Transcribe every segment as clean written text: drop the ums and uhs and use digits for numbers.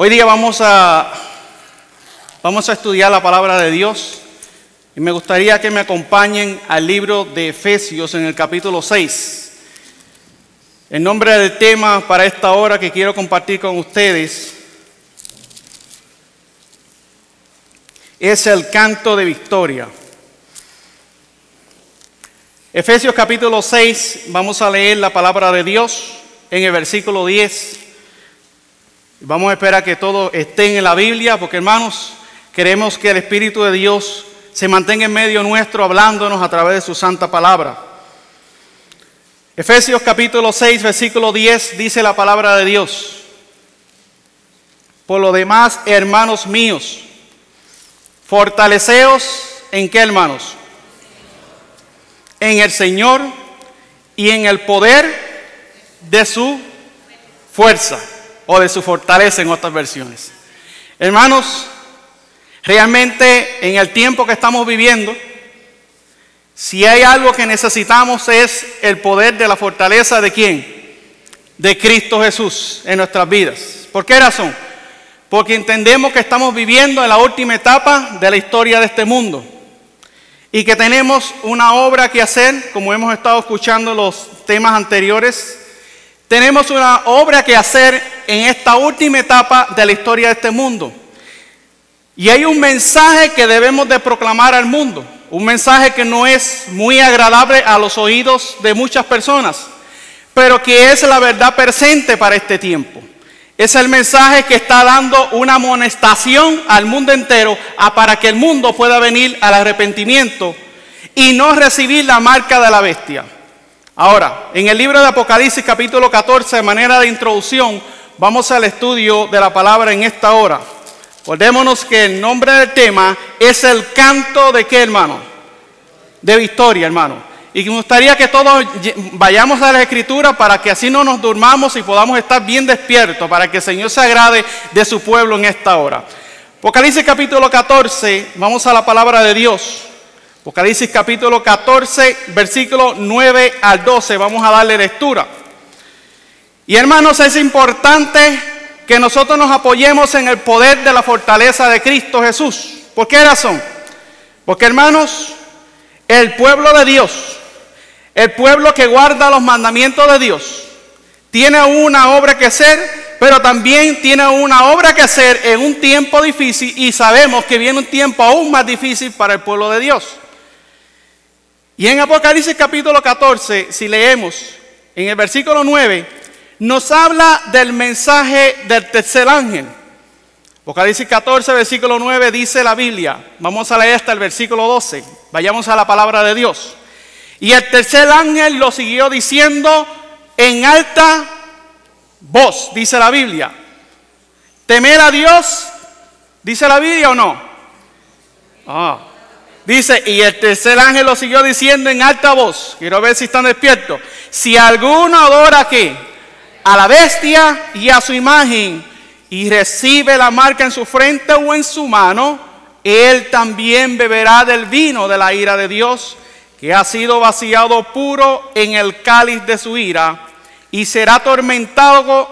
Hoy día vamos a estudiar la palabra de Dios y me gustaría que me acompañen al libro de Efesios en el capítulo 6. El nombre del tema para esta hora que quiero compartir con ustedes es el canto de victoria. Efesios capítulo 6, vamos a leer la palabra de Dios en el versículo 10. Vamos a esperar que todos estén en la Biblia, porque hermanos, queremos que el Espíritu de Dios se mantenga en medio nuestro, hablándonos a través de su santa palabra. Efesios capítulo 6, versículo 10, dice la palabra de Dios: por lo demás, hermanos míos, fortaleceos, ¿en qué, hermanos? En el Señor y en el poder de su fuerza, o de su fortaleza en otras versiones. Hermanos, realmente en el tiempo que estamos viviendo, si hay algo que necesitamos es el poder de la fortaleza ¿de quién? De Cristo Jesús en nuestras vidas. ¿Por qué razón? Porque entendemos que estamos viviendo en la última etapa de la historia de este mundo y que tenemos una obra que hacer, como hemos estado escuchando los temas anteriores. Tenemos una obra que hacer en esta última etapa de la historia de este mundo. Y hay un mensaje que debemos de proclamar al mundo. Un mensaje que no es muy agradable a los oídos de muchas personas, pero que es la verdad presente para este tiempo. Es el mensaje que está dando una amonestación al mundo entero para que el mundo pueda venir al arrepentimiento y no recibir la marca de la bestia. Ahora, en el libro de Apocalipsis capítulo 14, de manera de introducción, vamos al estudio de la palabra en esta hora. Acordémonos que el nombre del tema es el canto de ¿qué, hermano? De victoria, hermano. Y me gustaría que todos vayamos a la Escritura para que así no nos durmamos y podamos estar bien despiertos, para que el Señor se agrade de su pueblo en esta hora. Apocalipsis capítulo 14, vamos a la palabra de Dios. Apocalipsis capítulo 14, versículo 9 al 12, vamos a darle lectura. Y hermanos, es importante que nosotros nos apoyemos en el poder de la fortaleza de Cristo Jesús. ¿Por qué razón? Porque hermanos, el pueblo de Dios, el pueblo que guarda los mandamientos de Dios, tiene una obra que hacer, pero también tiene una obra que hacer en un tiempo difícil, y sabemos que viene un tiempo aún más difícil para el pueblo de Dios. Y en Apocalipsis capítulo 14, si leemos en el versículo 9, nos habla del mensaje del tercer ángel. Apocalipsis 14, versículo 9, dice la Biblia. Vamos a leer hasta el versículo 12. Vayamos a la palabra de Dios. Y el tercer ángel lo siguió diciendo en alta voz, dice la Biblia: temer a Dios, ¿dice la Biblia o no? Dice, y el tercer ángel lo siguió diciendo en alta voz. Quiero ver si están despiertos. Si alguno adora ¿qué? A la bestia y a su imagen, y recibe la marca en su frente o en su mano, él también beberá del vino de la ira de Dios, que ha sido vaciado puro en el cáliz de su ira, y será atormentado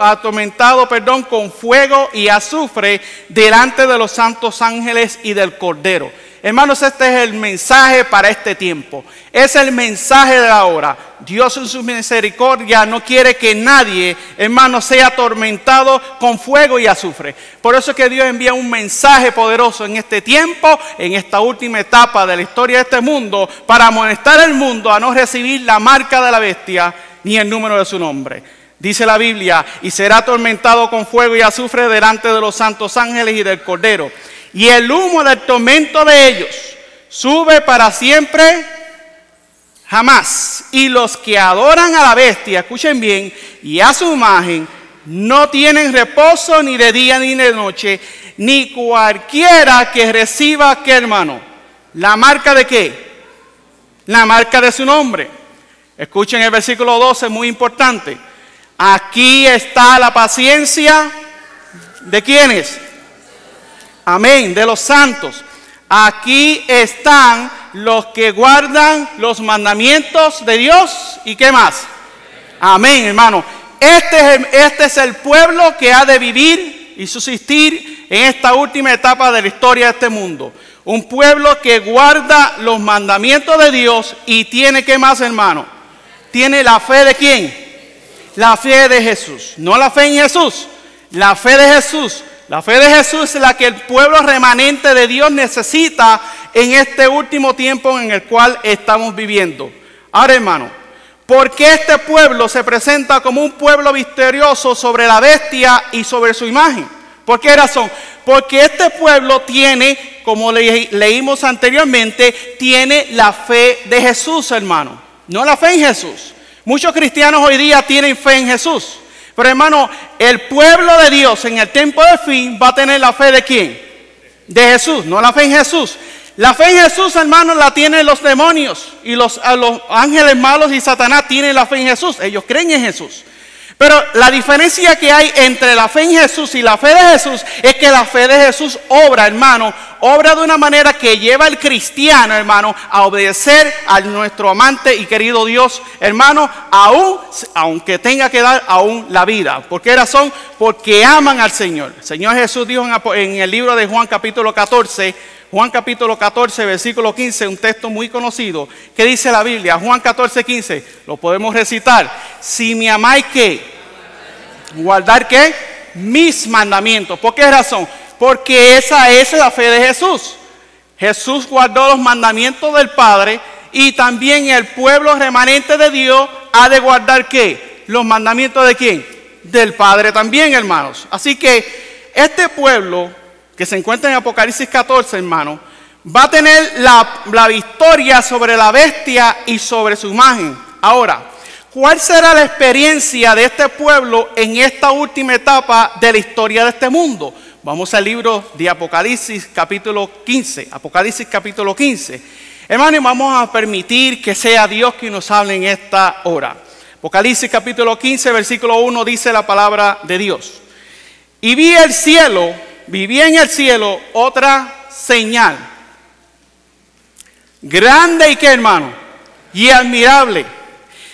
con fuego y azufre delante de los santos ángeles y del Cordero. Hermanos, este es el mensaje para este tiempo. Es el mensaje de la hora. Dios en su misericordia no quiere que nadie, hermanos, sea atormentado con fuego y azufre. Por eso es que Dios envía un mensaje poderoso en este tiempo, en esta última etapa de la historia de este mundo, para amonestar al mundo a no recibir la marca de la bestia ni el número de su nombre. Dice la Biblia, y será atormentado con fuego y azufre delante de los santos ángeles y del Cordero. Y el humo del tormento de ellos sube para siempre jamás. Y los que adoran a la bestia, escuchen bien, y a su imagen, no tienen reposo ni de día ni de noche, ni cualquiera que reciba, ¿qué, hermano? ¿La marca de qué? La marca de su nombre. Escuchen el versículo 12, muy importante. Aquí está la paciencia ¿de quiénes? Amén, de los santos. Aquí están los que guardan los mandamientos de Dios. ¿Y qué más? Amén, hermano. Este es el pueblo que ha de vivir y subsistir en esta última etapa de la historia de este mundo. Un pueblo que guarda los mandamientos de Dios y tiene, ¿qué más, hermano? Tiene la fe de ¿quién? La fe de Jesús. No la fe en Jesús, la fe de Jesús. La fe de Jesús es la que el pueblo remanente de Dios necesita en este último tiempo en el cual estamos viviendo. Ahora, hermano, ¿por qué este pueblo se presenta como un pueblo victorioso sobre la bestia y sobre su imagen? ¿Por qué razón? Porque este pueblo tiene, como leímos anteriormente, tiene la fe de Jesús, hermano. No la fe en Jesús. Muchos cristianos hoy día tienen fe en Jesús. Pero, hermano, el pueblo de Dios en el tiempo del fin va a tener la fe de ¿quién? De Jesús, no la fe en Jesús. La fe en Jesús, hermano, la tienen los demonios y los ángeles malos y Satanás tienen la fe en Jesús. Ellos creen en Jesús. Pero la diferencia que hay entre la fe en Jesús y la fe de Jesús es que la fe de Jesús obra, hermano, obra de una manera que lleva al cristiano, hermano, a obedecer a nuestro amante y querido Dios, hermano, aunque tenga que dar aún la vida. ¿Por qué razón? Porque aman al Señor. El Señor Jesús dijo en el libro de Juan capítulo 14, versículo 15, un texto muy conocido, que dice la Biblia, Juan 14, 15, lo podemos recitar. Si me amáis, ¿qué? Guardar, ¿qué? Mis mandamientos. ¿Por qué razón? Porque esa es la fe de Jesús. Jesús guardó los mandamientos del Padre y también el pueblo remanente de Dios ha de guardar, ¿qué? Los mandamientos de ¿quién? Del Padre también, hermanos. Así que este pueblo que se encuentra en Apocalipsis 14, hermano, va a tener la victoria sobre la bestia y sobre su imagen. Ahora, ¿cuál será la experiencia de este pueblo en esta última etapa de la historia de este mundo? Vamos al libro de Apocalipsis capítulo 15. Apocalipsis capítulo 15. Hermano, y vamos a permitir que sea Dios quien nos hable en esta hora. Apocalipsis capítulo 15, versículo 1 dice la palabra de Dios. Y vi en el cielo otra señal, grande y ¿qué, hermano? Y admirable.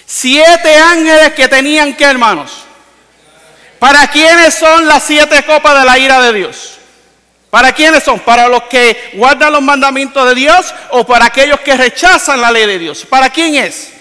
7 ángeles que tenían ¿qué, hermanos? ¿Para quiénes son las 7 copas de la ira de Dios? ¿Para quiénes son? ¿Para los que guardan los mandamientos de Dios o para aquellos que rechazan la ley de Dios? ¿Para quién es?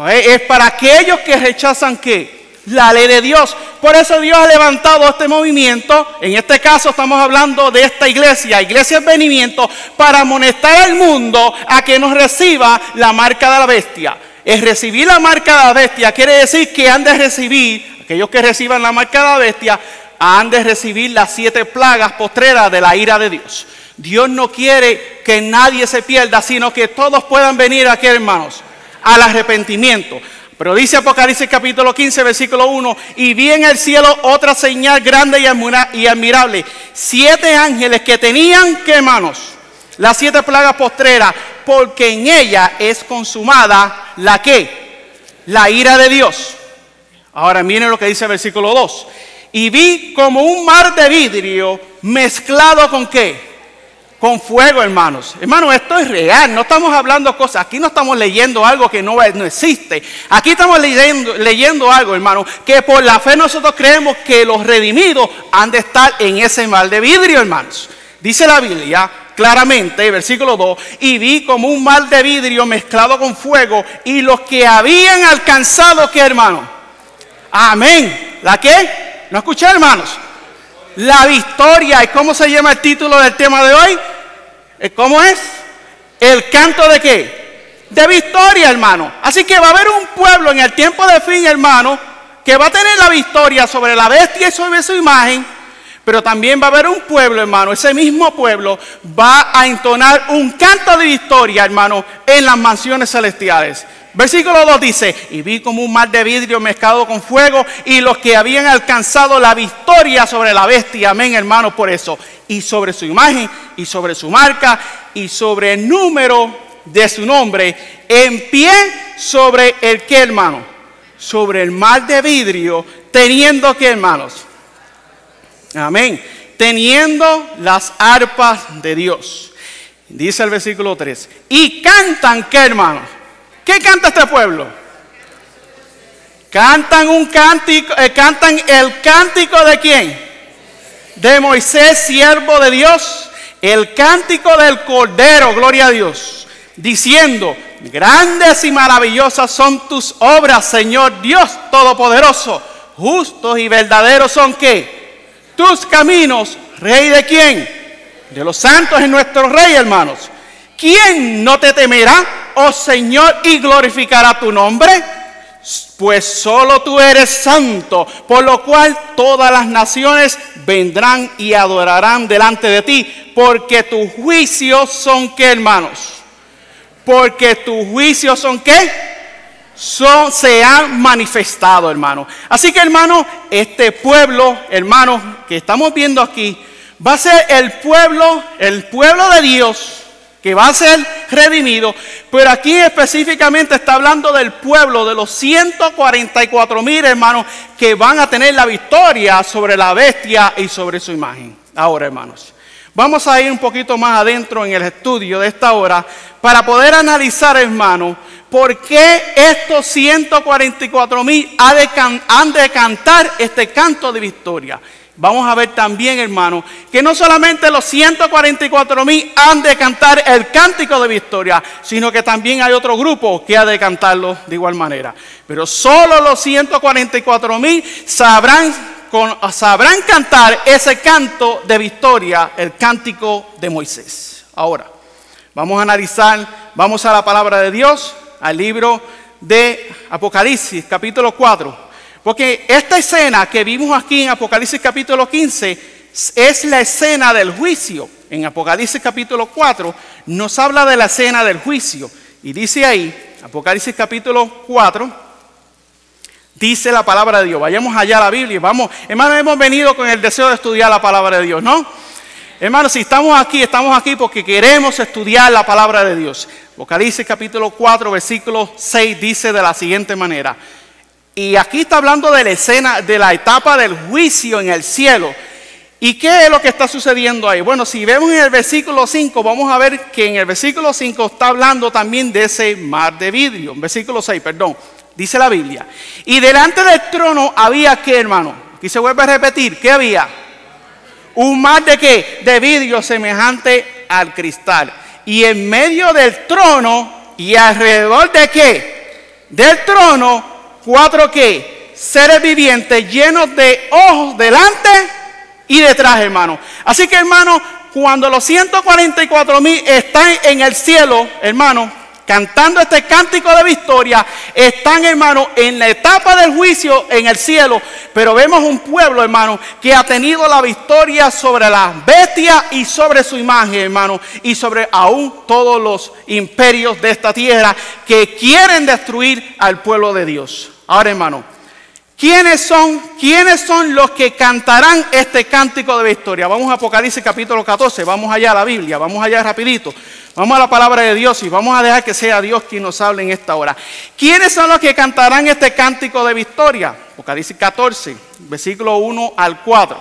Es para aquellos que rechazan ¿qué? La ley de Dios. Por eso Dios ha levantado este movimiento. En este caso estamos hablando de esta iglesia Advenimiento, para amonestar al mundo a que nos reciba la marca de la bestia. Es recibir la marca de la bestia quiere decir que han de recibir, aquellos que reciban la marca de la bestia, han de recibir las 7 plagas postreras de la ira de Dios. Dios no quiere que nadie se pierda, sino que todos puedan venir aquí, hermanos, al arrepentimiento. Pero dice Apocalipsis capítulo 15, versículo 1, y vi en el cielo otra señal grande y admirable. 7 ángeles que tenían, ¿qué, hermanos? Las 7 plagas postreras, porque en ella es consumada la ¿qué? La ira de Dios. Ahora miren lo que dice el versículo 2. Y vi como un mar de vidrio mezclado con ¿qué? Con fuego, hermanos. Hermanos, esto es real. No estamos hablando cosas. Aquí no estamos leyendo algo que no existe. Aquí estamos leyendo algo, hermanos, que por la fe nosotros creemos que los redimidos han de estar en ese mar de vidrio, hermanos. Dice la Biblia claramente, versículo 2, y vi como un mar de vidrio mezclado con fuego, y los que habían alcanzado, ¿qué, hermano? Amén. ¿La qué? ¿No escuché, hermanos? La victoria. ¿Y cómo se llama el título del tema de hoy? ¿Cómo es? El canto de ¿qué? De victoria, hermano. Así que va a haber un pueblo en el tiempo de fin, hermano, que va a tener la victoria sobre la bestia y sobre su imagen. Pero también va a haber un pueblo, hermano, ese mismo pueblo va a entonar un canto de victoria, hermano, en las mansiones celestiales. Versículo 2 dice, y vi como un mar de vidrio mezclado con fuego, y los que habían alcanzado la victoria sobre la bestia, amén, hermano, por eso, y sobre su imagen, y sobre su marca, y sobre el número de su nombre, en pie sobre el que, hermano, sobre el mar de vidrio, teniendo que, hermanos, amén, teniendo las arpas de Dios. Dice el versículo 3, y cantan, ¿qué, hermanos? ¿Qué canta este pueblo? Cantan un cántico, cantan el cántico ¿de quién? De Moisés, siervo de Dios, el cántico del Cordero, gloria a Dios, diciendo: grandes y maravillosas son tus obras, Señor Dios Todopoderoso. Justos y verdaderos son ¿qué? Tus caminos, Rey de quién? De los santos es nuestro Rey, hermanos. ¿Quién no te temerá, oh Señor, y glorificará tu nombre? Pues solo tú eres santo, por lo cual todas las naciones vendrán y adorarán delante de ti, porque tus juicios son ¿qué, hermanos? Porque tus juicios son ¿qué? Se han manifestado, hermano. Así que, hermano, este pueblo, hermano, que estamos viendo aquí, va a ser el pueblo de Dios, que va a ser redimido. Pero aquí específicamente está hablando del pueblo, de los 144,000 hermanos, que van a tener la victoria sobre la bestia y sobre su imagen. Ahora, hermanos, vamos a ir un poquito más adentro en el estudio de esta hora para poder analizar, hermano, por qué estos 144,000 han de cantar este canto de victoria. Vamos a ver también, hermano, que no solamente los 144,000 han de cantar el cántico de victoria, sino que también hay otro grupo que ha de cantarlo de igual manera. Pero solo los 144,000 sabrán cantar ese canto de victoria, el cántico de Moisés. Ahora, vamos a analizar, vamos a la palabra de Dios, al libro de Apocalipsis, capítulo 4. Porque esta escena que vimos aquí en Apocalipsis capítulo 15 es la escena del juicio. En Apocalipsis capítulo 4 nos habla de la escena del juicio. Y dice ahí, Apocalipsis capítulo 4, dice la palabra de Dios. Vayamos allá a la Biblia. Vamos, hermanos, hemos venido con el deseo de estudiar la palabra de Dios, ¿no? Hermanos, si estamos aquí porque queremos estudiar la palabra de Dios. Apocalipsis capítulo 4, versículo 6 dice de la siguiente manera. Y aquí está hablando de la escena, de la etapa del juicio en el cielo. ¿Y qué es lo que está sucediendo ahí? Bueno, si vemos en el versículo 5, vamos a ver que en el versículo 5 está hablando también de ese mar de vidrio. Versículo 6, perdón, dice la Biblia. Y delante del trono había, ¿qué, hermano? Aquí se vuelve a repetir, ¿qué había? Un mar de ¿qué? De vidrio semejante al cristal. Y en medio del trono y alrededor de ¿qué? Del trono, 4 ¿qué? Seres vivientes llenos de ojos delante y detrás, hermano. Así que, hermano, cuando los 144,000 están en el cielo, hermano, cantando este cántico de victoria, están, hermano, en la etapa del juicio en el cielo. Pero vemos un pueblo, hermano, que ha tenido la victoria sobre las bestias y sobre su imagen, hermano, y sobre aún todos los imperios de esta tierra que quieren destruir al pueblo de Dios. Ahora, hermano, ¿quiénes son los que cantarán este cántico de victoria? Vamos a Apocalipsis capítulo 14, vamos allá a la Biblia, vamos allá rapidito. Vamos a la palabra de Dios y vamos a dejar que sea Dios quien nos hable en esta hora. ¿Quiénes son los que cantarán este cántico de victoria? Apocalipsis 14, versículo 1 al 4.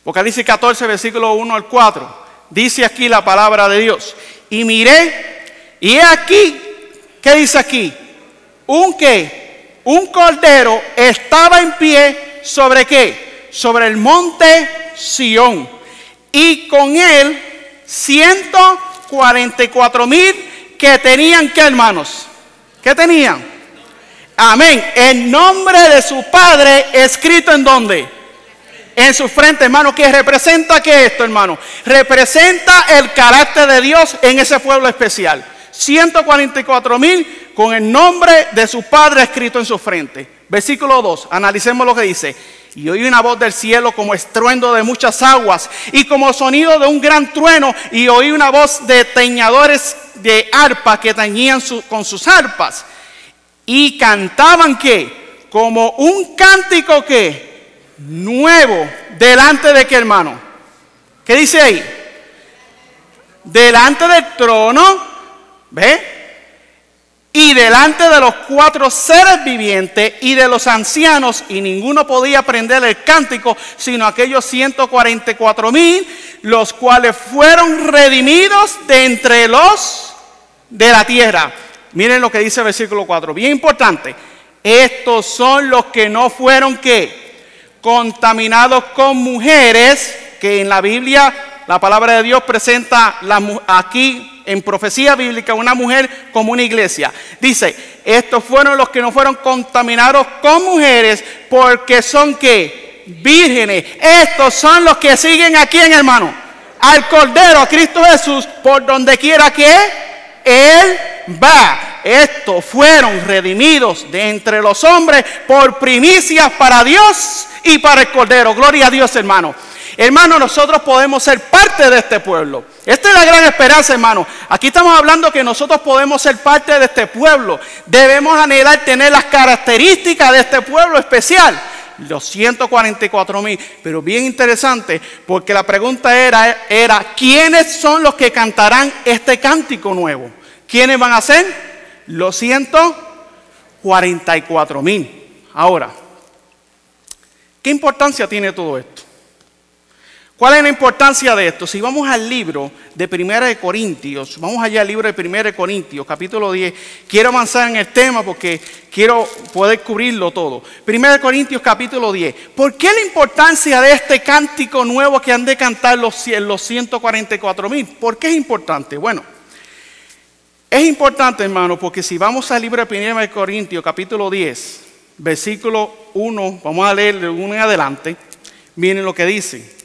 Apocalipsis 14, versículo 1 al 4. Dice aquí la palabra de Dios. Y miré, y he aquí, ¿qué dice aquí? Un cordero estaba en pie sobre ¿qué? Sobre el monte Sión. Y con él 144,000 que tenían, ¿qué, hermanos? ¿Qué tenían? Amén. El nombre de su padre escrito ¿en dónde? En su frente, hermano. ¿Qué representa qué esto, hermano? Representa el carácter de Dios en ese pueblo especial. 144,000 con el nombre de su padre escrito en su frente. Versículo 2, analicemos lo que dice. Y oí una voz del cielo como estruendo de muchas aguas y como sonido de un gran trueno, y oí una voz de tañedores de arpa que tañían con sus arpas y cantaban ¿qué? Como un cántico ¿qué? Nuevo delante de ¿qué, hermano? ¿Qué dice ahí? Delante del trono, ¿ve? Y delante de los 4 seres vivientes y de los ancianos, y ninguno podía aprender el cántico, sino aquellos 144,000, los cuales fueron redimidos de entre los de la tierra. Miren lo que dice el versículo 4, bien importante. Estos son los que no fueron, ¿qué? Contaminados con mujeres, que en la Biblia la palabra de Dios presenta aquí en profecía bíblica una mujer como una iglesia. Dice, estos fueron los que no fueron contaminados con mujeres, porque son, ¿qué? Vírgenes. Estos son los que siguen a quién, hermano, al Cordero, a Cristo Jesús, por donde quiera que Él va. Estos fueron redimidos de entre los hombres por primicias para Dios y para el Cordero. Gloria a Dios, hermano. Hermano, nosotros podemos ser parte de este pueblo. Esta es la gran esperanza, hermano. Aquí estamos hablando que nosotros podemos ser parte de este pueblo. Debemos anhelar tener las características de este pueblo especial. Los 144,000. Pero bien interesante, porque la pregunta era ¿quiénes son los que cantarán este cántico nuevo? ¿Quiénes van a ser? Los 144,000. Ahora, ¿qué importancia tiene todo esto? ¿Cuál es la importancia de esto? Si vamos al libro de 1 de Corintios, vamos allá al libro de 1 de Corintios, capítulo 10. Quiero avanzar en el tema porque quiero poder cubrirlo todo. 1 de Corintios, capítulo 10. ¿Por qué la importancia de este cántico nuevo que han de cantar los 144,000? ¿Por qué es importante? Bueno, es importante, hermano, porque si vamos al libro de 1 de Corintios, capítulo 10, versículo 1, vamos a leer de 1 en adelante, miren lo que dice.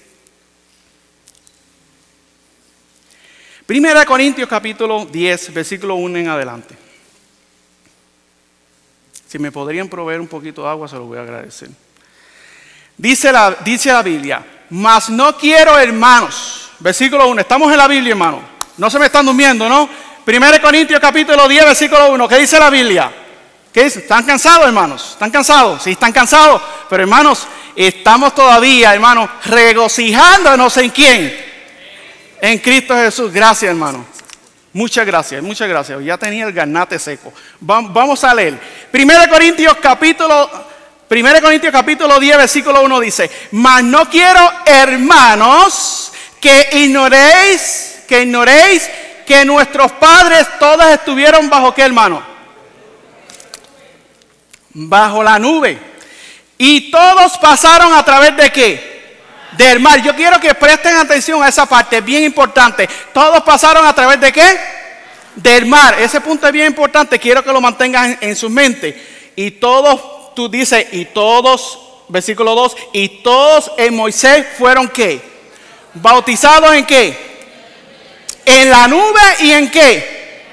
1 Corintios capítulo 10, versículo 1 en adelante. Si me podrían proveer un poquito de agua, se lo voy a agradecer. Dice la Biblia, mas no quiero, hermanos, versículo 1, estamos en la Biblia, hermano, no se me están durmiendo, ¿no? 1 Corintios capítulo 10, versículo 1, ¿qué dice la Biblia? ¿Qué dice? ¿Están cansados, hermanos? ¿Están cansados? Sí, están cansados, pero hermanos, estamos todavía, hermanos, regocijándonos ¿en quién? En Cristo Jesús. Gracias, hermano. Muchas gracias, muchas gracias. Ya tenía el garnate seco. Vamos a leer. 1 Corintios capítulo 10, versículo 1 dice, mas no quiero, hermanos, que ignoréis que nuestros padres todos estuvieron bajo ¿qué, hermano? Bajo la nube. Y todos pasaron a través de ¿qué? Del mar. Yo quiero que presten atención a esa parte, es bien importante. Todos pasaron a través de ¿qué? Del mar. Ese punto es bien importante, quiero que lo mantengan en su mente. Y todos, tú dices, y todos, versículo 2, y todos en Moisés fueron ¿qué? Bautizados ¿en qué? En la nube y ¿en qué?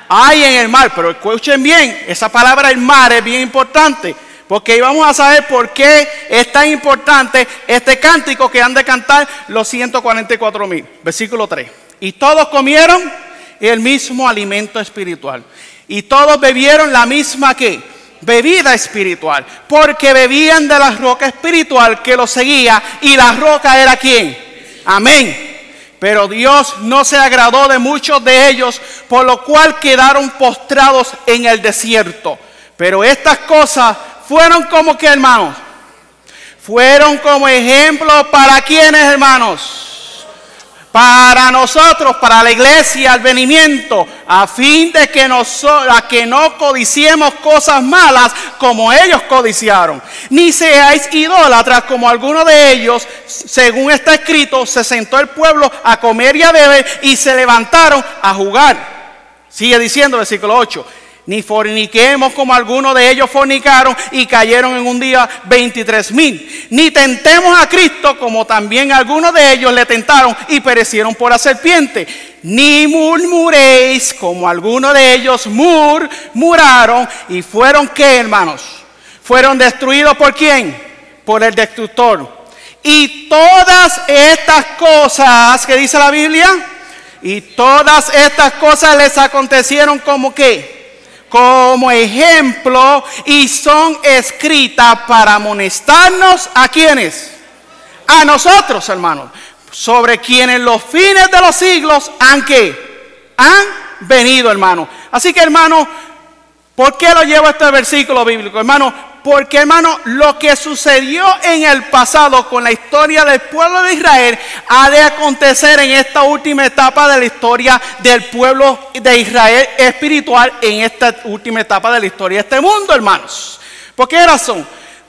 Ay, en el mar. Pero escuchen bien, esa palabra el mar es bien importante. Porque ahí vamos a saber por qué es tan importante este cántico que han de cantar los 144,000. Versículo 3. Y todos comieron el mismo alimento espiritual. Y todos bebieron la misma ¿qué? Bebida espiritual. Porque bebían de la roca espiritual que los seguía. Y la roca era ¿quién? Amén. Pero Dios no se agradó de muchos de ellos, por lo cual quedaron postrados en el desierto. Pero estas cosas fueron como que, hermanos, fueron como ejemplo para quienes, hermanos, para nosotros, para la iglesia, al venimiento, a fin de que no codiciemos cosas malas como ellos codiciaron, ni seáis idólatras como algunos de ellos. Según está escrito, se sentó el pueblo a comer y a beber y se levantaron a jugar. Sigue diciendo versículo 8. Ni forniquemos como algunos de ellos fornicaron y cayeron en un día 23,000. Ni tentemos a Cristo como también algunos de ellos le tentaron y perecieron por la serpiente. Ni murmuréis como algunos de ellos murmuraron y fueron ¿qué, hermanos? Fueron destruidos ¿por quién? Por el destructor. Y todas estas cosas, ¿qué dice la Biblia? Y todas estas cosas les acontecieron como ¿qué? Como ejemplo, y son escritas para amonestarnos ¿a quiénes? A nosotros, hermanos, sobre quienes los fines de los siglos han ¿qué? Han venido, hermano. Así que, hermano, ¿por qué lo llevo a este versículo bíblico, hermano? Porque, hermano, lo que sucedió en el pasado con la historia del pueblo de Israel ha de acontecer en esta última etapa de la historia del pueblo de Israel espiritual, en esta última etapa de la historia de este mundo, hermanos. ¿Por qué razón?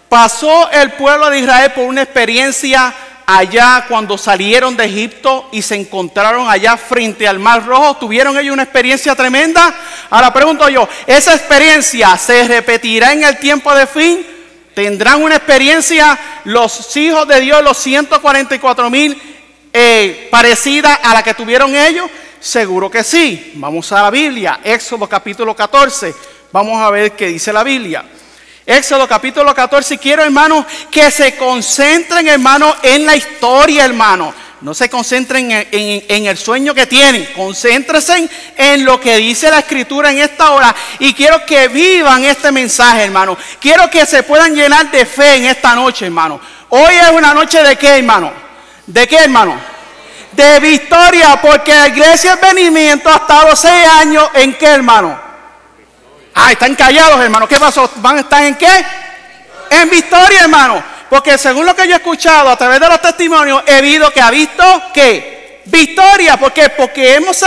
Pasó el pueblo de Israel por una experiencia allá cuando salieron de Egipto y se encontraron allá frente al Mar Rojo. ¿Tuvieron ellos una experiencia tremenda? Ahora pregunto yo, ¿esa experiencia se repetirá en el tiempo de fin? ¿Tendrán una experiencia los hijos de Dios, los 144,000, parecida a la que tuvieron ellos? Seguro que sí. Vamos a la Biblia, Éxodo capítulo 14. Vamos a ver qué dice la Biblia. Éxodo capítulo 14, quiero, hermanos, que se concentren, hermanos, en la historia, hermanos. No se concentren en el sueño que tienen. Concéntrense en lo que dice la Escritura en esta hora. Y quiero que vivan este mensaje, hermanos. Quiero que se puedan llenar de fe en esta noche, hermanos. Hoy es una noche de ¿qué, hermano? ¿De qué, hermano? De victoria, porque la iglesia del venimiento ha estado 6 años en ¿qué, hermano? Están callados, hermano. ¿Qué pasó? ¿Van a estar en qué? En victoria, hermano. Porque según lo que yo he escuchado a través de los testimonios, he visto que victoria. ¿Por qué? Porque hemos,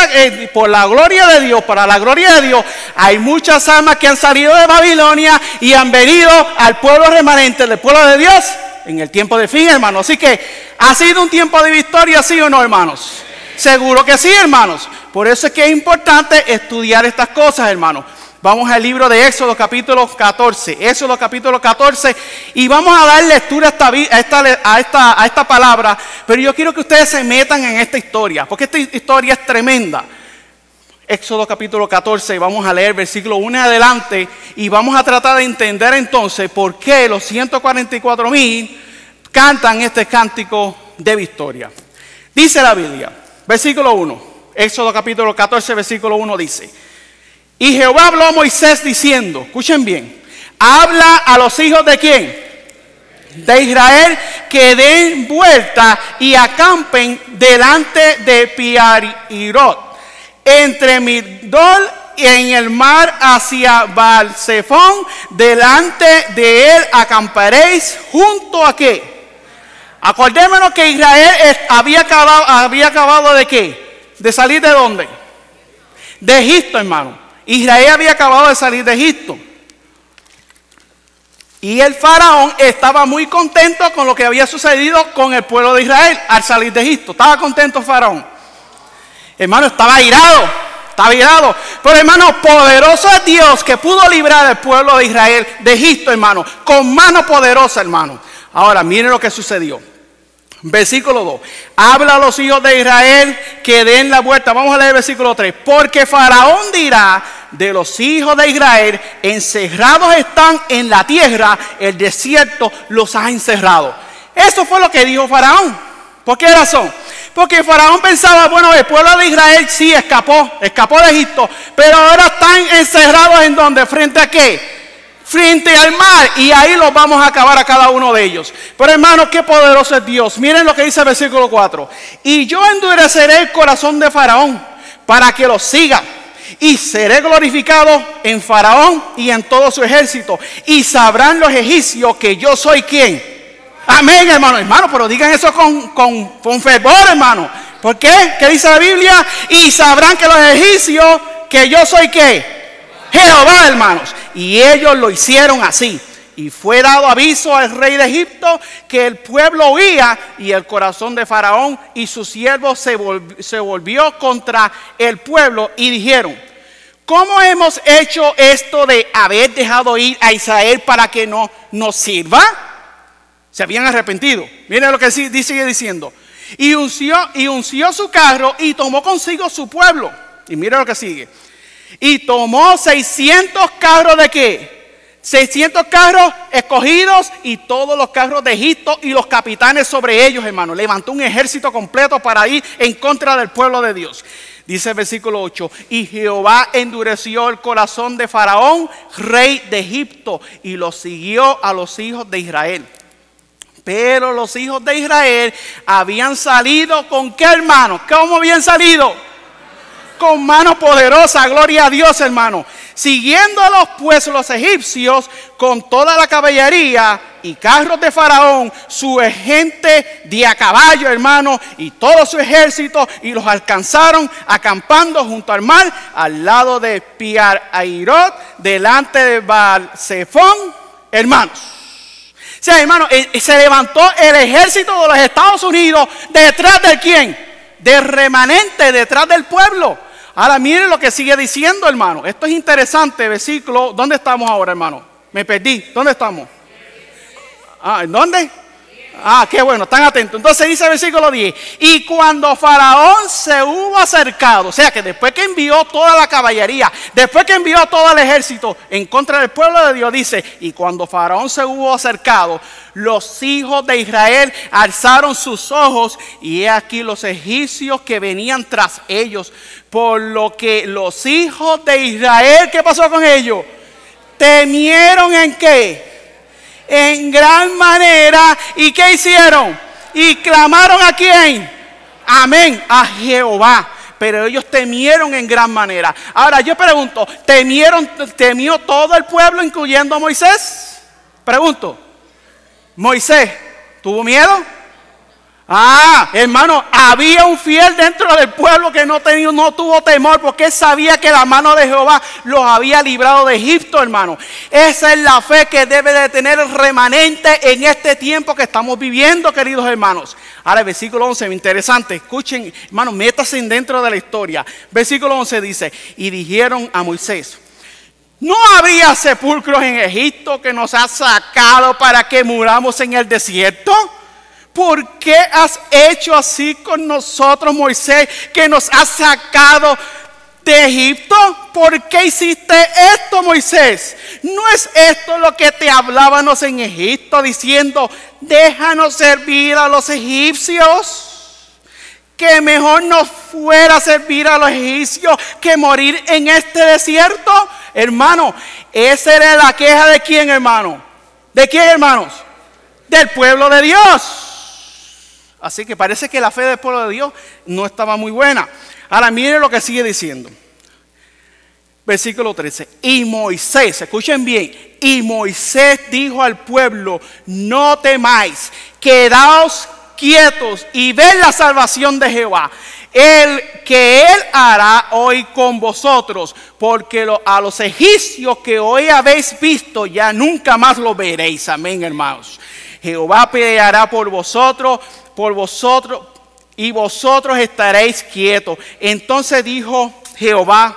por la gloria de Dios, para la gloria de Dios, hay muchas almas que han salido de Babilonia y han venido al pueblo remanente del pueblo de Dios en el tiempo de fin, hermano. Así que, ¿ha sido un tiempo de victoria, sí o no, hermanos? Seguro que sí, hermanos. Por eso es que es importante estudiar estas cosas, hermanos. Vamos al libro de Éxodo capítulo 14. Éxodo capítulo 14. Y vamos a dar lectura a esta palabra. Pero yo quiero que ustedes se metan en esta historia, porque esta historia es tremenda. Éxodo capítulo 14. Vamos a leer versículo 1 en adelante. Y vamos a tratar de entender entonces por qué los 144,000 cantan este cántico de victoria. Dice la Biblia, versículo 1. Éxodo capítulo 14, versículo 1 dice: y Jehová habló a Moisés diciendo, escuchen bien, habla a los hijos de ¿quién? De Israel, que den vuelta y acampen delante de Pi-hahirot, entre Migdol y en el mar hacia Baal-zephón, delante de él acamparéis junto a ¿qué? Acordémonos que Israel había acabado de ¿qué? ¿De salir de dónde? De Egipto, hermano. Israel había acabado de salir de Egipto. Y el faraón estaba muy contento con lo que había sucedido con el pueblo de Israel al salir de Egipto. Estaba contento el faraón. Hermano, estaba irado. Pero hermano, poderoso es Dios que pudo librar al pueblo de Israel de Egipto, hermano. Con mano poderosa, hermano. Ahora, miren lo que sucedió. Versículo 2. Habla a los hijos de Israel que den la vuelta. Vamos a leer versículo 3. Porque Faraón dirá de los hijos de Israel, encerrados están en la tierra, el desierto los ha encerrado. Eso fue lo que dijo Faraón. ¿Por qué razón? Porque Faraón pensaba, bueno, el pueblo de Israel sí escapó de Egipto, pero ahora están encerrados ¿en dónde? ¿Frente a qué? Frente al mar, y ahí los vamos a acabar a cada uno de ellos. Pero hermanos, qué poderoso es Dios. Miren lo que dice el versículo 4. Y yo endureceré el corazón de Faraón para que los siga, y seré glorificado en Faraón y en todo su ejército, y sabrán los egipcios que yo soy ¿quién? Amén, hermano. Hermano, pero digan eso con fervor, hermano. ¿Por qué? ¿Qué dice la Biblia? Y sabrán que los egipcios que yo soy ¿qué? Jehová, hermanos. Y ellos lo hicieron así. Y fue dado aviso al rey de Egipto que el pueblo huía, y el corazón de Faraón y sus siervos se volvió contra el pueblo y dijeron: ¿cómo hemos hecho esto de haber dejado ir a Israel para que no nos sirva? Se habían arrepentido. Miren lo que sigue diciendo. Y unció su carro y tomó consigo su pueblo. Y miren lo que sigue. Y tomó 600 carros de ¿qué? 600 carros escogidos y todos los carros de Egipto y los capitanes sobre ellos, hermano. Levantó un ejército completo para ir en contra del pueblo de Dios. Dice el versículo 8. Y Jehová endureció el corazón de Faraón, rey de Egipto, y lo siguió a los hijos de Israel. Pero los hijos de Israel habían salido ¿con qué, hermano? ¿Cómo habían salido? Con mano poderosa, gloria a Dios, hermano. Siguiéndolos pues los egipcios con toda la caballería y carros de Faraón, su gente de a caballo, hermano, y todo su ejército, y los alcanzaron acampando junto al mar, al lado de Pi-hahirot, delante de Baal-zephón. hermanos. O sea, hermanos, se levantó el ejército de los Estados Unidos detrás de ¿quién? Del remanente, detrás del pueblo. Ahora miren lo que sigue diciendo, hermano. Esto es interesante, versículo. ¿Dónde estamos ahora, hermano? Me perdí. ¿Dónde estamos? ¿En dónde? Qué bueno, están atentos. Entonces dice el versículo 10. Y cuando Faraón se hubo acercado, o sea que después que envió toda la caballería, después que envió todo el ejército en contra del pueblo de Dios, dice, y cuando Faraón se hubo acercado, los hijos de Israel alzaron sus ojos, y he aquí los egipcios que venían tras ellos, por lo que los hijos de Israel, ¿qué pasó con ellos? Temieron ¿en qué? En gran manera. ¿Y qué hicieron? Y clamaron ¿a quién? Amén, a Jehová. Pero ellos temieron en gran manera. Ahora yo pregunto, ¿temió todo el pueblo incluyendo a Moisés? Pregunto, ¿Moisés tuvo miedo? Hermano, había un fiel dentro del pueblo que no tuvo temor, porque él sabía que la mano de Jehová los había librado de Egipto, hermano. Esa es la fe que debe de tener el remanente en este tiempo que estamos viviendo, queridos hermanos. Ahora el versículo 11, interesante, escuchen, hermano, métanse dentro de la historia. Versículo 11 dice, y dijeron a Moisés, ¿no habría sepulcros en Egipto que nos has sacado para que muramos en el desierto? ¿Por qué has hecho así con nosotros, Moisés, que nos has sacado de Egipto? ¿Por qué hiciste esto, Moisés? ¿No es esto lo que te hablábamos en Egipto, diciendo, déjanos servir a los egipcios? Que mejor nos fuera servir a los egipcios que morir en este desierto. Hermano, esa era la queja de quién, hermano. ¿De quién, hermanos? Del pueblo de Dios. Así que parece que la fe del pueblo de Dios no estaba muy buena. Ahora miren lo que sigue diciendo. Versículo 13. Y Moisés, escuchen bien. Y Moisés dijo al pueblo, no temáis, quedaos quietos y ved la salvación de Jehová. Él hará hoy con vosotros, porque a los egipcios que hoy habéis visto ya nunca más lo veréis. Amén, hermanos. Jehová peleará por vosotros y vosotros estaréis quietos. Entonces Jehová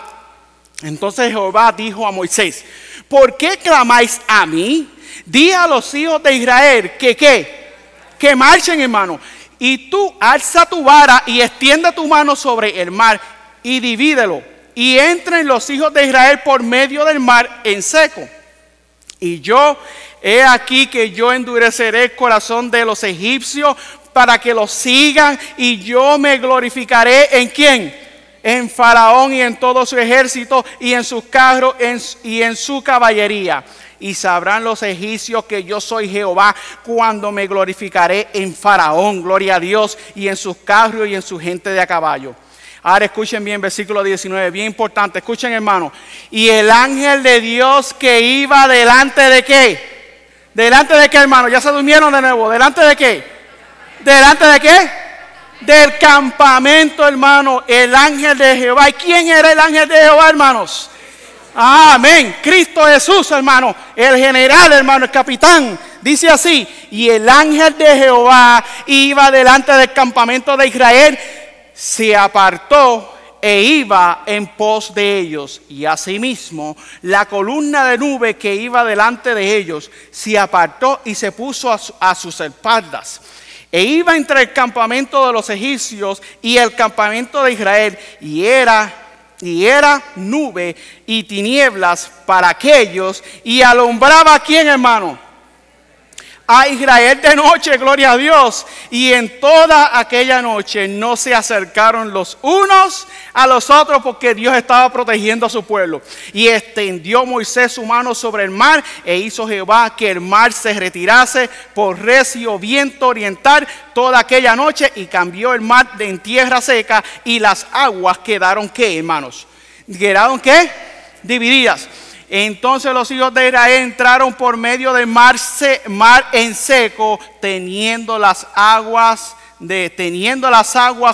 dijo a Moisés, ¿por qué clamáis a mí? Di a los hijos de Israel que marchen, hermano. Y tú alza tu vara y extiende tu mano sobre el mar y divídelo. Y entren los hijos de Israel por medio del mar en seco. Y he aquí que yo endureceré el corazón de los egipcios para que los sigan, y yo me glorificaré ¿en quién? En Faraón y en todo su ejército y en sus carros y en su caballería. Y sabrán los egipcios que yo soy Jehová cuando me glorificaré en Faraón, gloria a Dios, y en sus carros y en su gente de a caballo. Ahora escuchen bien, versículo 19, bien importante, escuchen, hermano. Y el ángel de Dios que iba delante de ¿qué? ¿Delante de qué, hermano? Ya se durmieron de nuevo. ¿Delante de qué? ¿Delante de qué? Del campamento, hermano, el ángel de Jehová. ¿Y quién era el ángel de Jehová, hermanos? Amén. Cristo Jesús, hermano, el general, hermano, el capitán. Dice así, y el ángel de Jehová iba delante del campamento de Israel, se apartó e iba en pos de ellos. Y asimismo, la columna de nube que iba delante de ellos se apartó y se puso a sus espaldas. E iba entre el campamento de los egipcios y el campamento de Israel, y era nube y tinieblas para aquellos, y alumbraba ¿a quién, hermano? A Israel de noche, gloria a Dios. Y en toda aquella noche no se acercaron los unos a los otros, porque Dios estaba protegiendo a su pueblo. Y extendió Moisés su mano sobre el mar, e hizo Jehová que el mar se retirase por recio viento oriental toda aquella noche, y cambió el mar en tierra seca, y las aguas quedaron ¿qué, hermanos? ¿Quedaron qué? Divididas. Entonces los hijos de Israel entraron por medio del mar en seco, teniendo las aguas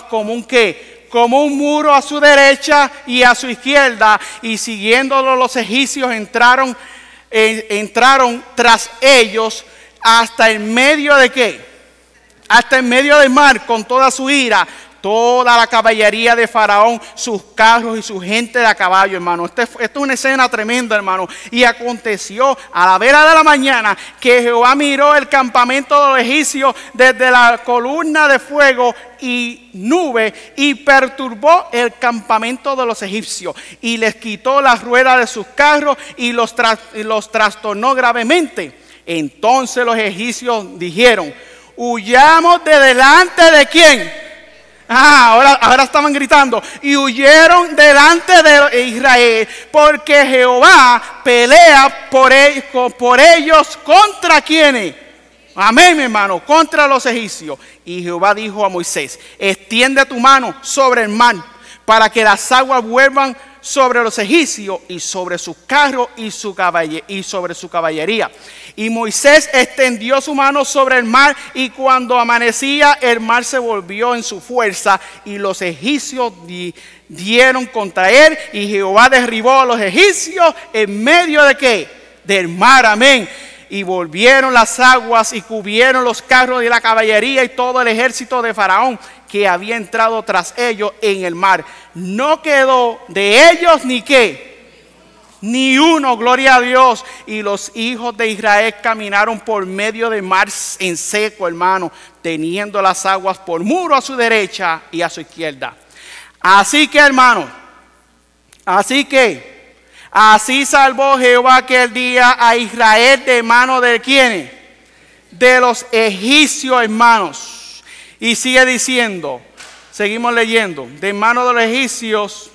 como un ¿qué? Como un muro a su derecha y a su izquierda, y siguiéndolo los egipcios entraron entraron tras ellos hasta en medio de ¿qué? Hasta en medio del mar con toda su ira. Toda la caballería de Faraón, sus carros y su gente de a caballo, hermano. Esto es una escena tremenda, hermano. Y aconteció a la vera de la mañana que Jehová miró el campamento de los egipcios desde la columna de fuego y nube y perturbó el campamento de los egipcios y les quitó las ruedas de sus carros y los trastornó gravemente. Entonces los egipcios dijeron: huyamos de delante de ¿quién? Ahora estaban gritando. Y huyeron delante de Israel, porque Jehová pelea por ellos. ¿Contra quiénes? Amén, mi hermano. Contra los egipcios. Y Jehová dijo a Moisés: extiende tu mano sobre el mar, para que las aguas vuelvan sobre los egipcios y sobre sus carros y sobre su caballería. Y Moisés extendió su mano sobre el mar, y cuando amanecía el mar se volvió en su fuerza, y los egipcios dieron contra él, y Jehová derribó a los egipcios en medio de ¿qué? Del mar. Amén. Y volvieron las aguas y cubrieron los carros y la caballería y todo el ejército de Faraón que había entrado tras ellos en el mar. No quedó de ellos ni qué, ni uno, gloria a Dios. Y los hijos de Israel caminaron por medio del mar en seco, hermano, teniendo las aguas por muro a su derecha y a su izquierda. Así que, hermano, así salvó Jehová aquel día a Israel de mano de ¿quiénes? De los egipcios, hermanos. Y sigue diciendo, seguimos leyendo, de mano de los egipcios.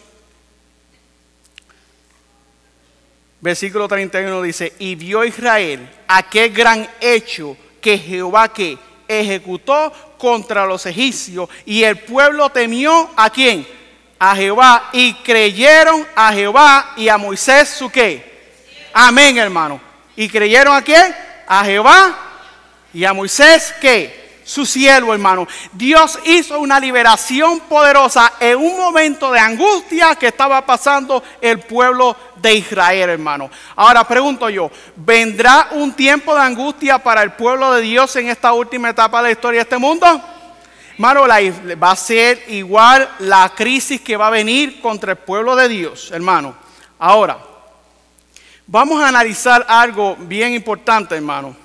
Versículo 31 dice: y vio Israel aquel gran hecho que Jehová que ejecutó contra los egipcios, y el pueblo temió ¿a quién? A Jehová, y creyeron a Jehová y a Moisés su qué. Amén, hermano. ¿Y creyeron a quién? A Jehová y a Moisés qué. Su siervo, hermano. Dios hizo una liberación poderosa en un momento de angustia que estaba pasando el pueblo de Israel, hermano. Ahora pregunto yo, ¿vendrá un tiempo de angustia para el pueblo de Dios en esta última etapa de la historia de este mundo? Hermano, va a ser igual la crisis que va a venir contra el pueblo de Dios, hermano. Ahora, vamos a analizar algo bien importante, hermano.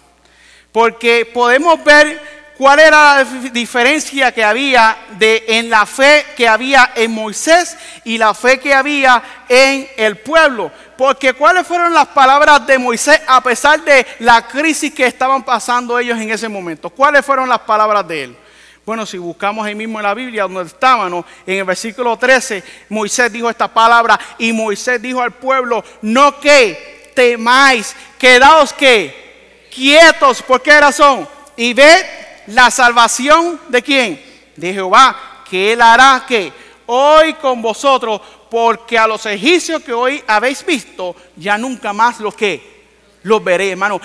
Porque podemos ver cuál era la diferencia que había en la fe que había en Moisés y la fe que había en el pueblo. Porque cuáles fueron las palabras de Moisés a pesar de la crisis que estaban pasando ellos en ese momento. ¿Cuáles fueron las palabras de él? Bueno, si buscamos ahí mismo en la Biblia donde estábamos, en el versículo 13, Moisés dijo esta palabra, y Moisés dijo al pueblo: no que temáis, quedaos que quietos. ¿Por qué razón? Y ved la salvación de ¿quién? De Jehová, que él hará que hoy con vosotros, porque a los egipcios que hoy habéis visto, ya nunca más los veré, hermano.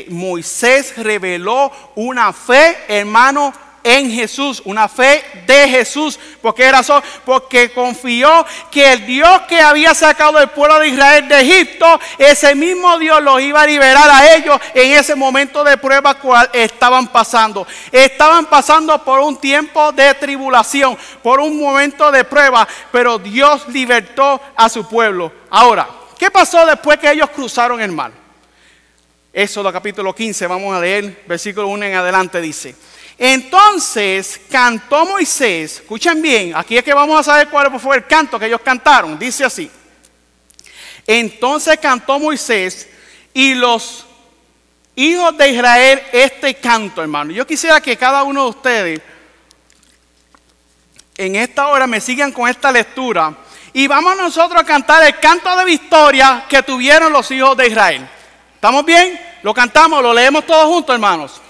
Moisés reveló una fe, hermano, en Jesús, una fe de Jesús. ¿Por qué razón? Porque confió que el Dios que había sacado el pueblo de Israel de Egipto, ese mismo Dios los iba a liberar a ellos en ese momento de prueba cual estaban pasando. Estaban pasando por un tiempo de tribulación, por un momento de prueba, pero Dios libertó a su pueblo. Ahora, ¿qué pasó después que ellos cruzaron el mar? Éxodo capítulo 15, vamos a leer, versículo 1 en adelante, dice: entonces cantó Moisés, escuchen bien, aquí es que vamos a saber cuál fue el canto que ellos cantaron. Dice así: entonces cantó Moisés y los hijos de Israel este canto, hermano. Yo quisiera que cada uno de ustedes en esta hora me sigan con esta lectura, y vamos nosotros a cantar el canto de victoria que tuvieron los hijos de Israel. ¿Estamos bien? Lo cantamos, lo leemos todos juntos, hermanos.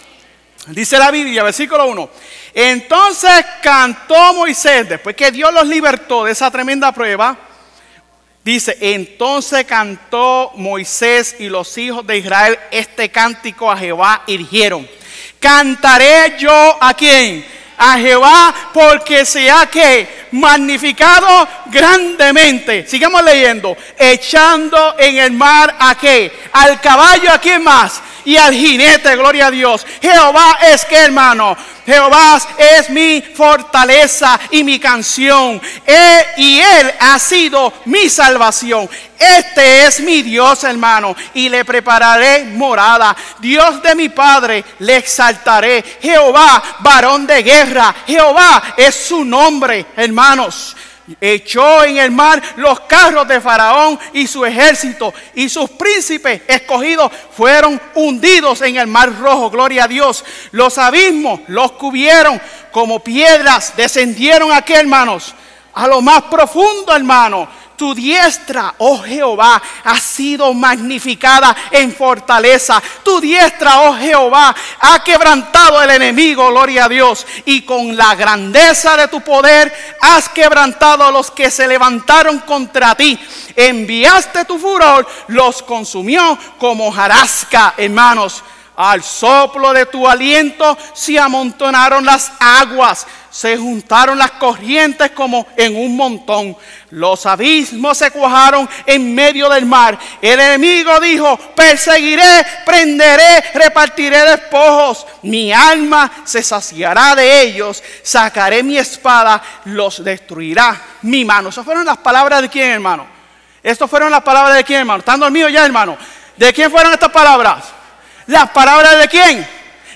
Dice la Biblia, versículo 1. Entonces cantó Moisés, después que Dios los libertó de esa tremenda prueba. Dice: entonces cantó Moisés y los hijos de Israel este cántico a Jehová y dijeron: cantaré yo ¿a quién? A Jehová, porque se ha que magnificado grandemente. Sigamos leyendo. Echando en el mar ¿a qué? Al caballo, ¿a quién más? Y al jinete, gloria a Dios. Jehová es que, hermano, Jehová es mi fortaleza y mi canción. Y Él ha sido mi salvación. Este es mi Dios, hermano, y le prepararé morada. Dios de mi Padre, le exaltaré. Jehová, varón de guerra. Jehová es su nombre, hermanos. Echó en el mar los carros de Faraón y su ejército, y sus príncipes escogidos fueron hundidos en el mar rojo, gloria a Dios. Los abismos los cubrieron como piedras, descendieron aquí, hermanos, a lo más profundo, hermano. Tu diestra, oh Jehová, ha sido magnificada en fortaleza. Tu diestra, oh Jehová, ha quebrantado el enemigo, gloria a Dios. Y con la grandeza de tu poder has quebrantado a los que se levantaron contra ti. Enviaste tu furor, los consumió como hojarasca, hermanos. Al soplo de tu aliento se amontonaron las aguas, se juntaron las corrientes como en un montón. Los abismos se cuajaron en medio del mar. El enemigo dijo: perseguiré, prenderé, repartiré despojos. Mi alma se saciará de ellos. Sacaré mi espada, los destruirá mi mano. Esas fueron las palabras de quién, hermano. Estas fueron las palabras de quién, hermano. ¿Están dormidos ya, hermano? ¿De quién fueron estas palabras? ¿Las palabras de quién?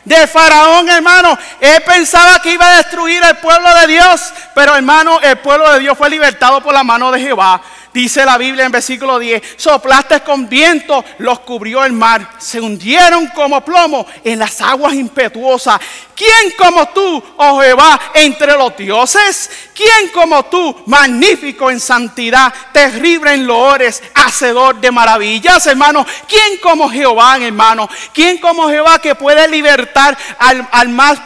De Faraón, hermano. Él pensaba que iba a destruir el pueblo de Dios, pero, hermano, el pueblo de Dios fue libertado por la mano de Jehová. Dice la Biblia en versículo 10: soplaste con viento, los cubrió el mar, se hundieron como plomo en las aguas impetuosas. ¿Quién como tú, oh Jehová, entre los dioses? ¿Quién como tú, magnífico en santidad, terrible en loores, hacedor de maravillas, hermano? ¿Quién como Jehová, hermano? ¿Quién como Jehová que puede libertar al más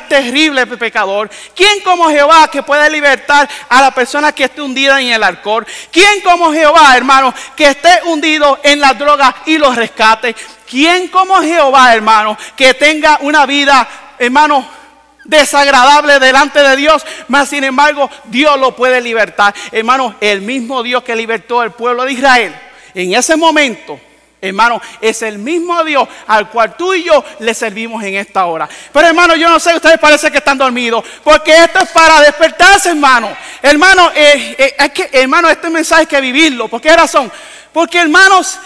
terrible pecador? ¿Quién como Jehová que puede libertar a la persona que esté hundida en el alcohol? ¿Quién como Jehová, hermano, que esté hundido en la droga y los rescate? ¿Quién como Jehová, hermano, que tenga una vida, hermano, desagradable delante de Dios, mas sin embargo Dios lo puede libertar? Hermano, el mismo Dios que libertó al pueblo de Israel en ese momento, hermano, es el mismo Dios al cual tú y yo le servimos en esta hora. Pero, hermano, yo no sé, ustedes parece que están dormidos, porque esto es para despertarse, hermano. Hermano, hermano, este mensaje hay que vivirlo. ¿Por qué razón? Porque, hermanos,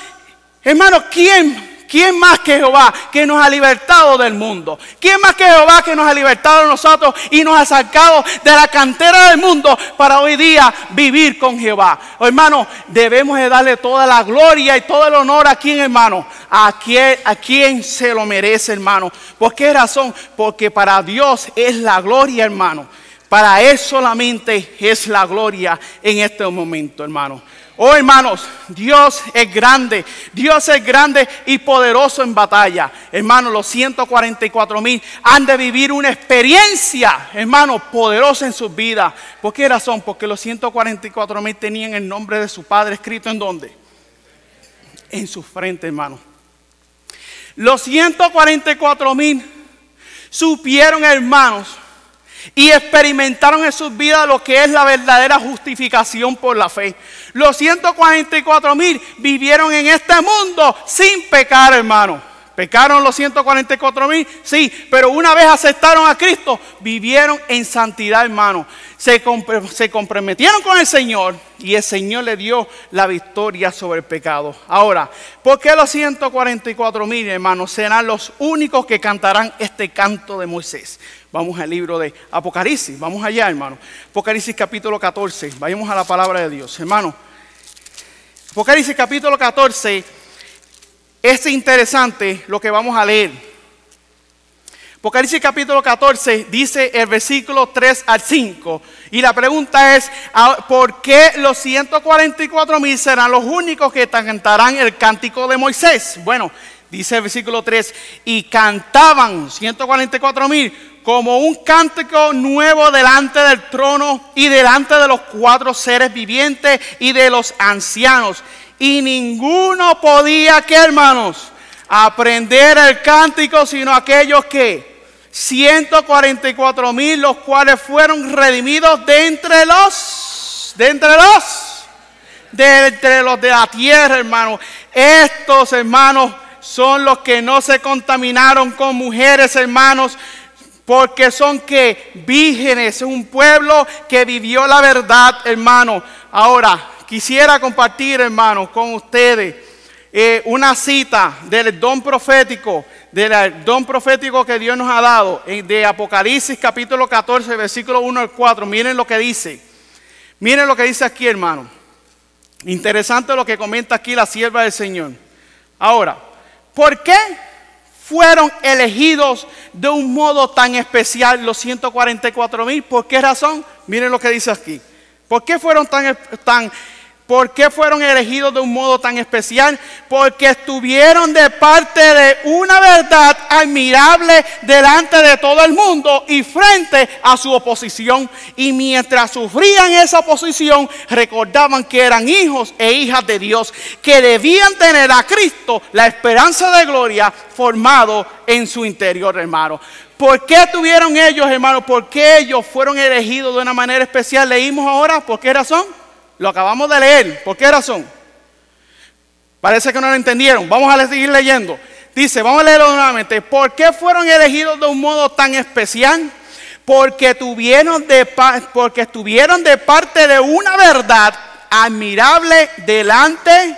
¿quién más que Jehová que nos ha libertado del mundo? ¿Quién más que Jehová que nos ha libertado de nosotros y nos ha sacado de la cantera del mundo para hoy día vivir con Jehová? Hermano, debemos de darle toda la gloria y todo el honor a quien, hermano, a quien se lo merece, hermano. ¿Por qué razón? Porque para Dios es la gloria, hermano. Para Él solamente es la gloria en este momento, hermano. Oh, hermanos, Dios es grande y poderoso en batalla. Hermanos, los 144,000 han de vivir una experiencia, hermanos, poderosa en sus vidas. ¿Por qué razón? Porque los 144,000 tenían el nombre de su Padre escrito ¿en dónde? En su frente, hermanos. Los 144,000 supieron, hermanos, y experimentaron en sus vidas lo que es la verdadera justificación por la fe. Los 144,000 vivieron en este mundo sin pecar, hermano. ¿Pecaron los 144,000? Sí, pero una vez aceptaron a Cristo, vivieron en santidad, hermano. Se comprometieron con el Señor y el Señor le dio la victoria sobre el pecado. Ahora, ¿por qué los 144,000, hermanos, serán los únicos que cantarán este canto de Moisés? Vamos al libro de Apocalipsis, vamos allá, hermano. Apocalipsis capítulo 14, vayamos a la palabra de Dios, hermano. Apocalipsis capítulo 14, es interesante lo que vamos a leer. Apocalipsis capítulo 14 dice el versículo 3 al 5. Y la pregunta es, ¿por qué los 144,000 serán los únicos que cantarán el cántico de Moisés? Bueno, dice el versículo 3, y cantaban 144,000 como un cántico nuevo delante del trono y delante de los 4 seres vivientes y de los ancianos. Y ninguno podía, ¿qué, hermanos? Aprender el cántico, sino aquellos que 144,000, los cuales fueron redimidos de entre los de la tierra, hermano. Estos, hermanos, son los que no se contaminaron con mujeres, hermanos, porque son que vírgenes, es un pueblo que vivió la verdad, hermano. Ahora, quisiera compartir, hermano, con ustedes una cita del don profético que Dios nos ha dado, de Apocalipsis capítulo 14, versículo 1 al 4. Miren lo que dice. Miren lo que dice aquí, hermano. Interesante lo que comenta aquí la sierva del Señor. Ahora, ¿por qué fueron elegidos de un modo tan especial los 144,000? ¿Por qué razón? Miren lo que dice aquí. ¿Por qué fueron ¿Por qué fueron elegidos de un modo tan especial? Porque estuvieron de parte de una verdad admirable delante de todo el mundo y frente a su oposición. Y mientras sufrían esa oposición, recordaban que eran hijos e hijas de Dios, que debían tener a Cristo, la esperanza de gloria, formado en su interior, hermano. ¿Por qué tuvieron ellos, hermano? ¿Por qué ellos fueron elegidos de una manera especial? Leímos ahora, ¿por qué razón? Lo acabamos de leer. ¿Por qué razón? Parece que no lo entendieron. Vamos a seguir leyendo. Dice, vamos a leerlo nuevamente. ¿Por qué fueron elegidos de un modo tan especial? Porque estuvieron de parte de una verdad admirable delante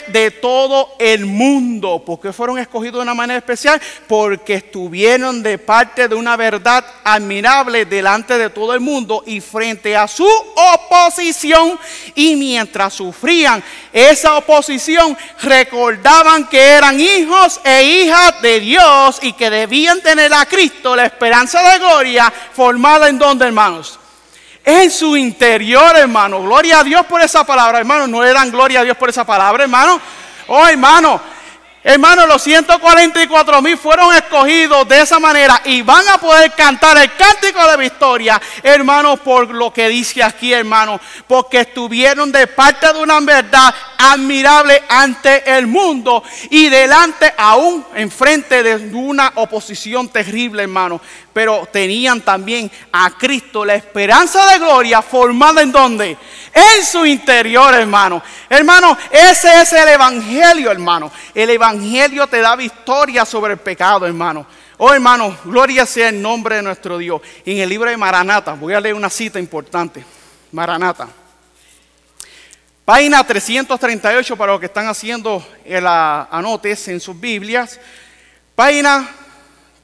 de todo el mundo. ¿Por qué fueron escogidos de una manera especial? Porque estuvieron de parte de una verdad admirable delante de todo el mundo y frente a su oposición, y mientras sufrían esa oposición, recordaban que eran hijos e hijas de Dios y que debían tener a Cristo, la esperanza de gloria, formada en donde, hermanos, en su interior, hermano. Gloria a Dios por esa palabra, hermano. No le dan gloria a Dios por esa palabra, hermano. Oh, hermano, los 144,000 fueron escogidos de esa manera y van a poder cantar el cántico de victoria, hermano, por lo que dice aquí, hermano, porque estuvieron de parte de una verdad admirable ante el mundo y delante, aún enfrente de una oposición terrible, hermano. Pero tenían también a Cristo, la esperanza de gloria, formada ¿en dónde? En su interior, hermano. Hermano, ese es el evangelio, hermano. El evangelio te da victoria sobre el pecado, hermano. Oh, hermano, gloria sea el nombre de nuestro Dios. En el libro de Maranata, voy a leer una cita importante. Maranata. Página 338 para los que están haciendo anotes en sus Biblias. Página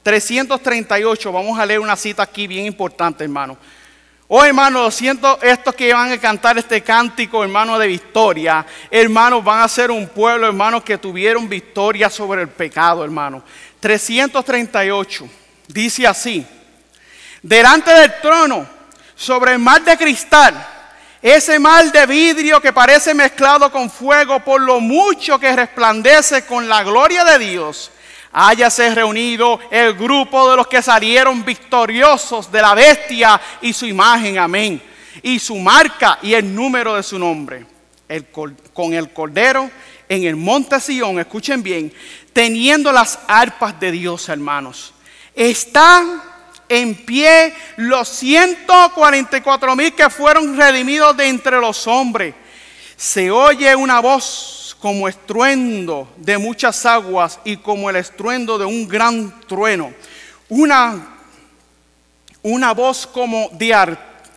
338, vamos a leer una cita aquí bien importante, hermano. Oh, hermano, lo siento, estos que van a cantar este cántico, hermano, de victoria, hermanos, van a ser un pueblo, hermanos, que tuvieron victoria sobre el pecado, hermano. 338, dice así: delante del trono, sobre el mar de cristal, ese mar de vidrio que parece mezclado con fuego por lo mucho que resplandece con la gloria de Dios, háyase reunido el grupo de los que salieron victoriosos de la bestia y su imagen, amén, y su marca y el número de su nombre, con el Cordero en el monte Sión, escuchen bien, teniendo las arpas de Dios, hermanos. Están en pie los 144,000 que fueron redimidos de entre los hombres. Se oye una voz como estruendo de muchas aguas y como el estruendo de un gran trueno. Una voz como de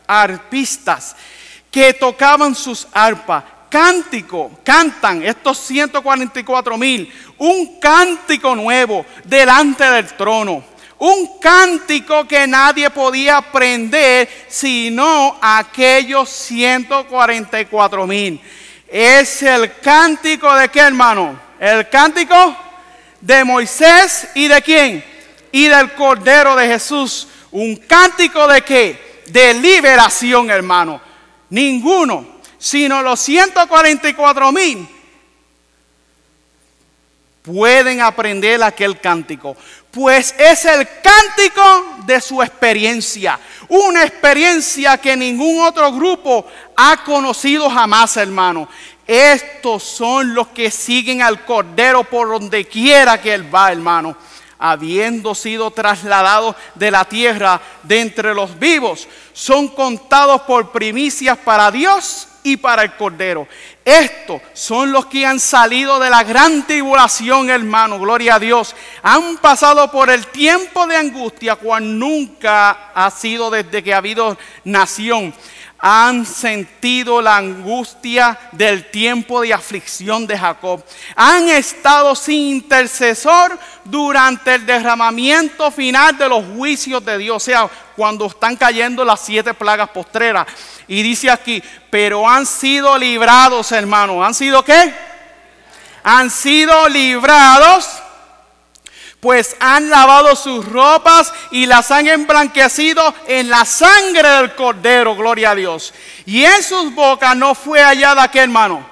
arpistas que tocaban sus arpas. Cantan estos 144,000 un cántico nuevo delante del trono. Un cántico que nadie podía aprender sino aquellos 144,000. Es el cántico de qué, hermano? El cántico de Moisés y de quién? Y del Cordero de Jesús. Un cántico de qué? De liberación, hermano. Ninguno, sino los 144,000 pueden aprender aquel cántico. Pues es el cántico de su experiencia. Una experiencia que ningún otro grupo ha conocido jamás, hermano. Estos son los que siguen al Cordero por donde quiera que Él va, hermano. habiendo sido trasladados de la tierra de entre los vivos, son contados por primicias para Dios y para el Cordero. Estos son los que han salido de la gran tribulación, hermano, gloria a Dios. Han pasado por el tiempo de angustia, cual nunca ha sido desde que ha habido nación. Han sentido la angustia del tiempo de aflicción de Jacob. Han estado sin intercesor durante el derramamiento final de los juicios de Dios. O sea, cuando están cayendo las 7 plagas postreras. Y dice aquí, pero han sido librados, hermanos. ¿Han sido qué? Han sido librados, pues han lavado sus ropas y las han emblanquecido en la sangre del Cordero, gloria a Dios. Y en sus bocas no fue hallada, ¿qué, hermano?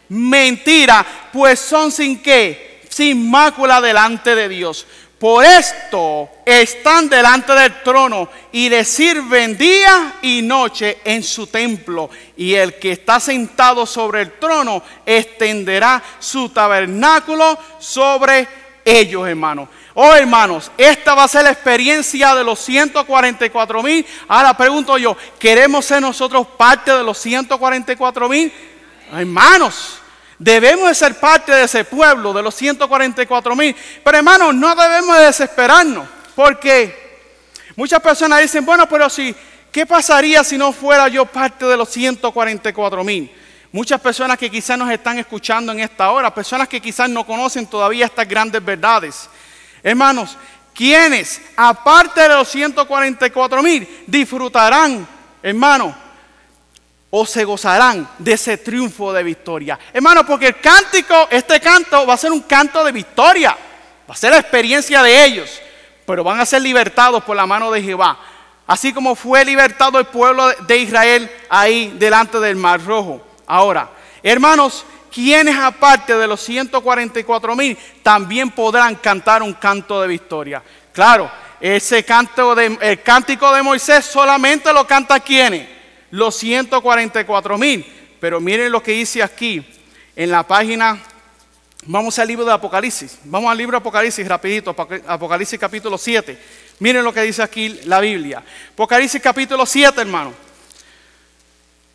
Mentira, pues son sin qué, sin mácula delante de Dios. Por esto están delante del trono y le sirven día y noche en su templo. Y el que está sentado sobre el trono extenderá su tabernáculo sobre ellos, hermanos. Oh, hermanos, esta va a ser la experiencia de los 144,000. Ahora pregunto yo, ¿queremos ser nosotros parte de los 144,000? Hermanos, debemos de ser parte de ese pueblo, de los 144,000. Pero hermanos, no debemos de desesperarnos, porque muchas personas dicen, bueno, pero si, ¿qué pasaría si no fuera yo parte de los 144,000? Muchas personas que quizás nos están escuchando en esta hora, personas que quizás no conocen todavía estas grandes verdades. Hermanos, quienes, aparte de los 144,000, disfrutarán, hermanos, o se gozarán de ese triunfo de victoria. Hermanos, porque el cántico, este canto va a ser un canto de victoria. Va a ser la experiencia de ellos, pero van a ser libertados por la mano de Jehová. Así como fue libertado el pueblo de Israel ahí delante del Mar Rojo. Ahora, hermanos, quienes aparte de los 144,000 también podrán cantar un canto de victoria. Claro, ese canto el cántico de Moisés solamente lo canta ¿quiénes? Los 144,000. Pero miren lo que dice aquí en la página. Vamos al libro de Apocalipsis. Vamos al libro de Apocalipsis rapidito. Apocalipsis capítulo 7. Miren lo que dice aquí la Biblia. Apocalipsis capítulo 7, hermano.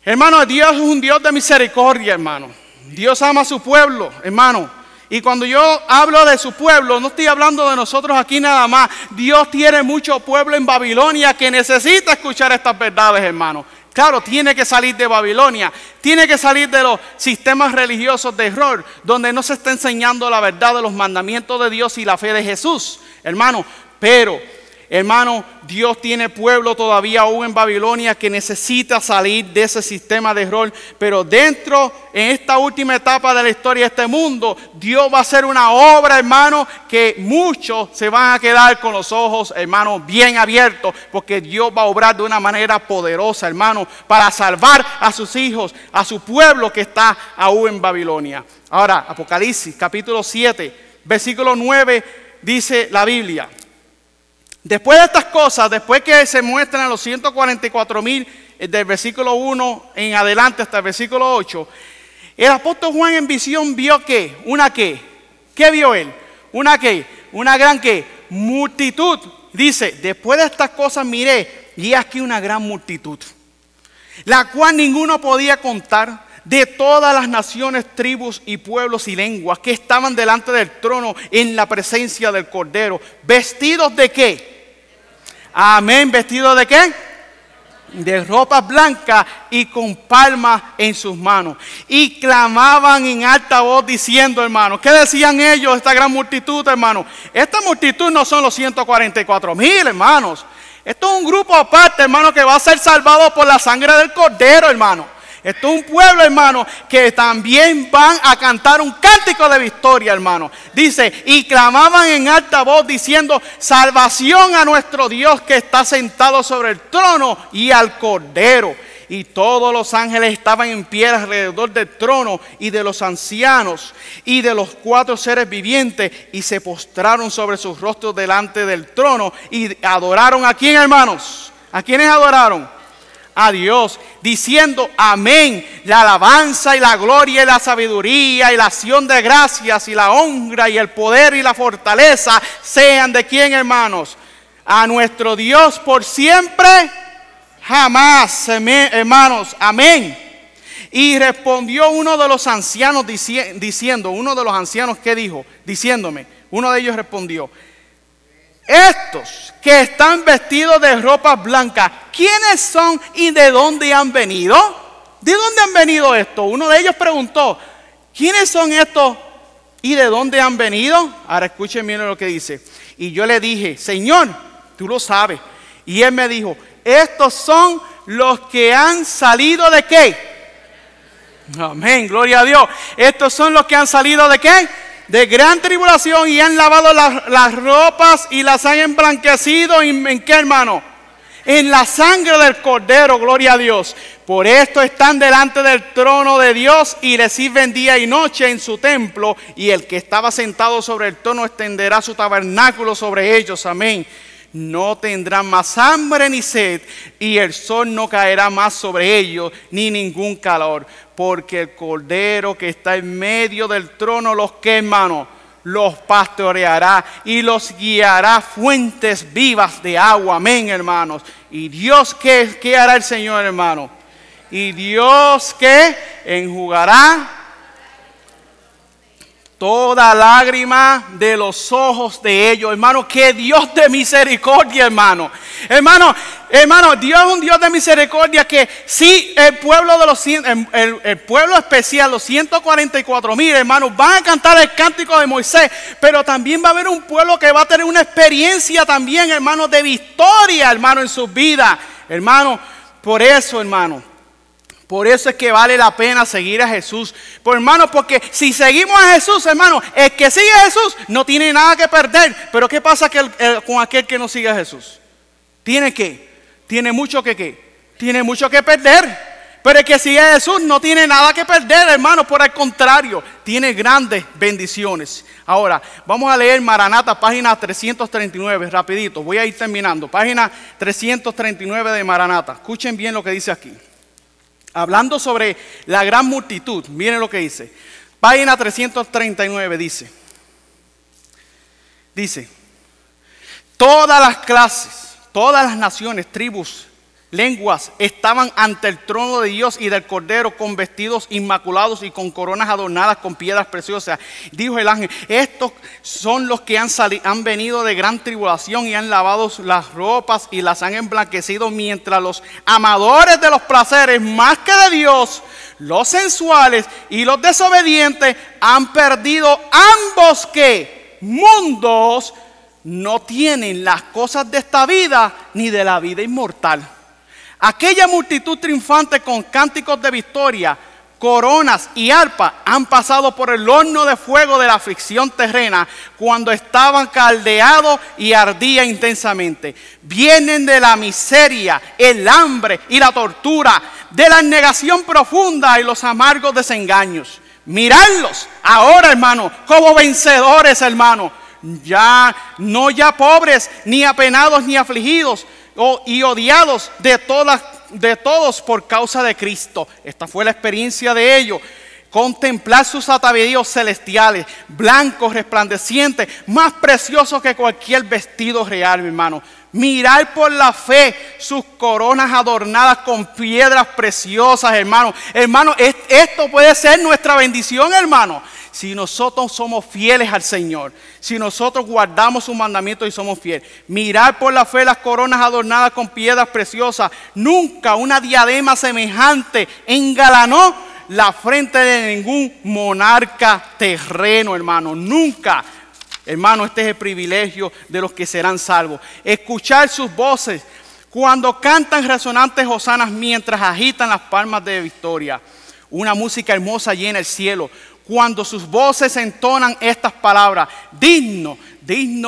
Hermano, Dios es un Dios de misericordia, hermano. Dios ama a su pueblo, hermano. Y cuando yo hablo de su pueblo, no estoy hablando de nosotros aquí nada más. Dios tiene mucho pueblo en Babilonia que necesita escuchar estas verdades, hermano. Claro, tiene que salir de Babilonia. Tiene que salir de los sistemas religiosos de error, donde no se está enseñando la verdad de los mandamientos de Dios y la fe de Jesús, hermano. Pero, hermano, Dios tiene pueblo todavía aún en Babilonia que necesita salir de ese sistema de error. Pero dentro, en esta última etapa de la historia de este mundo, Dios va a hacer una obra, hermano, que muchos se van a quedar con los ojos, hermano, bien abiertos. Porque Dios va a obrar de una manera poderosa, hermano, para salvar a sus hijos, a su pueblo que está aún en Babilonia. Ahora, Apocalipsis capítulo 7, versículo 9, dice la Biblia. Después de estas cosas, después que se muestran a los 144,000 del versículo 1 en adelante hasta el versículo 8, el apóstol Juan en visión vio ¿qué? ¿Una qué? ¿Qué vio él? ¿Una qué? Una gran ¿qué? Multitud. Dice, después de estas cosas miré y aquí una gran multitud, la cual ninguno podía contar, de todas las naciones, tribus y pueblos y lenguas que estaban delante del trono en la presencia del Cordero. ¿Vestidos de qué? Amén, ¿vestidos de qué? De ropas blancas y con palmas en sus manos. Y clamaban en alta voz diciendo, hermanos, ¿qué decían ellos, esta gran multitud, hermanos? Esta multitud no son los 144,000, hermanos. Esto es un grupo aparte, hermano, que va a ser salvado por la sangre del Cordero, hermano. Esto es un pueblo, hermano, que también van a cantar un cántico de victoria, hermano. Dice, y clamaban en alta voz diciendo, salvación a nuestro Dios que está sentado sobre el trono y al Cordero. Y todos los ángeles estaban en pie alrededor del trono y de los ancianos y de los 4 seres vivientes y se postraron sobre sus rostros delante del trono y adoraron ¿a quién, hermanos? ¿A quiénes adoraron? a Dios, diciendo amén. La alabanza y la gloria y la sabiduría y la acción de gracias y la honra y el poder y la fortaleza sean de quién, hermanos, a nuestro Dios por siempre, jamás, hermanos, amén. Y respondió uno de los ancianos diciendo, uno de los ancianos que dijo, diciéndome, uno de ellos respondió: estos que están vestidos de ropas blancas, ¿quiénes son y de dónde han venido? ¿De dónde han venido estos? Uno de ellos preguntó: ¿quiénes son estos y de dónde han venido? Ahora escuchen bien lo que dice. Y yo le dije: Señor, tú lo sabes. Y él me dijo: estos son los que han salido ¿de qué? Amén, gloria a Dios. Estos son los que han salido ¿de qué? De gran tribulación, y han lavado las ropas y las han emblanquecido. ¿En qué, hermano? En la sangre del Cordero, gloria a Dios. Por esto están delante del trono de Dios y le sirven día y noche en su templo. Y el que estaba sentado sobre el trono extenderá su tabernáculo sobre ellos. Amén. No tendrán más hambre ni sed, y el sol no caerá más sobre ellos, ni ningún calor, porque el Cordero que está en medio del trono los que, hermano, los pastoreará y los guiará a fuentes vivas de agua. Amén, hermanos. Y Dios, ¿qué hará el Señor, hermano? Y Dios que enjugará toda lágrima de los ojos de ellos. Hermano, que Dios de misericordia, hermano. Hermano, Dios es un Dios de misericordia, que sí, el pueblo el pueblo especial, los 144,000 hermanos, van a cantar el cántico de Moisés, pero también va a haber un pueblo que va a tener una experiencia también, hermano, de victoria, hermano, en sus vidas. Hermano, por eso, hermano, por eso es que vale la pena seguir a Jesús. Hermano, porque si seguimos a Jesús, hermano, el que sigue a Jesús no tiene nada que perder. Pero ¿qué pasa con aquel que no sigue a Jesús? Tiene mucho que perder. Pero el que sigue a Jesús no tiene nada que perder, hermano. Por el contrario, tiene grandes bendiciones. Ahora, vamos a leer Maranata, página 339, rapidito. Voy a ir terminando. Página 339 de Maranata. Escuchen bien lo que dice aquí. Hablando sobre la gran multitud, miren lo que dice. Página 339 dice: todas las clases, todas las naciones, tribus, lenguas estaban ante el trono de Dios y del Cordero, con vestidos inmaculados y con coronas adornadas con piedras preciosas. Dijo el ángel: estos son los que han venido de gran tribulación y han lavado las ropas y las han emblanquecido, mientras los amadores de los placeres más que de Dios, los sensuales y los desobedientes, han perdido ambos ¿qué? Mundos. No tienen las cosas de esta vida ni de la vida inmortal. Aquella multitud triunfante con cánticos de victoria, coronas y arpas han pasado por el horno de fuego de la aflicción terrena, cuando estaban caldeados y ardía intensamente. Vienen de la miseria, el hambre y la tortura, de la negación profunda y los amargos desengaños. Miradlos ahora, hermano, como vencedores, hermano. Ya pobres, ni apenados, ni afligidos, y odiados de todos por causa de Cristo. Esta fue la experiencia de ellos. Contemplar sus atavíos celestiales, blancos, resplandecientes, más preciosos que cualquier vestido real, mi hermano. Mirar por la fe sus coronas adornadas con piedras preciosas, hermano. Hermano, esto puede ser nuestra bendición, hermano. Si nosotros somos fieles al Señor, si nosotros guardamos sus mandamientos y somos fieles. Mirar por la fe las coronas adornadas con piedras preciosas. Nunca una diadema semejante engalanó la frente de ningún monarca terreno, hermano. Nunca. Hermano, este es el privilegio de los que serán salvos. Escuchar sus voces cuando cantan resonantes hosanas mientras agitan las palmas de victoria. Una música hermosa llena el cielo. Cuando sus voces entonan estas palabras: digno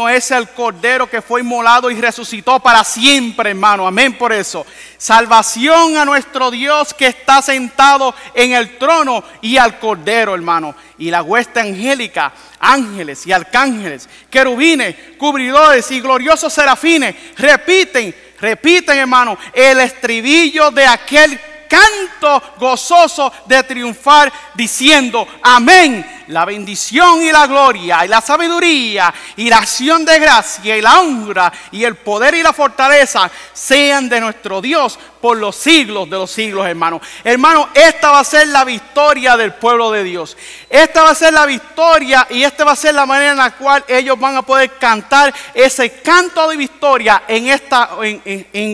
es el Cordero que fue inmolado y resucitó para siempre, hermano. Amén por eso. Salvación a nuestro Dios que está sentado en el trono y al Cordero, hermano. Y la hueste angélica, ángeles y arcángeles, querubines, cubridores y gloriosos serafines, repiten repiten, hermano, el estribillo de aquel canto gozoso de triunfar diciendo: amén. La bendición y la gloria y la sabiduría y la acción de gracia y la honra y el poder y la fortaleza sean de nuestro Dios por los siglos de los siglos, hermano. Hermano, esta va a ser la victoria del pueblo de Dios. Esta va a ser la victoria y esta va a ser la manera en la cual ellos van a poder cantar ese canto de victoria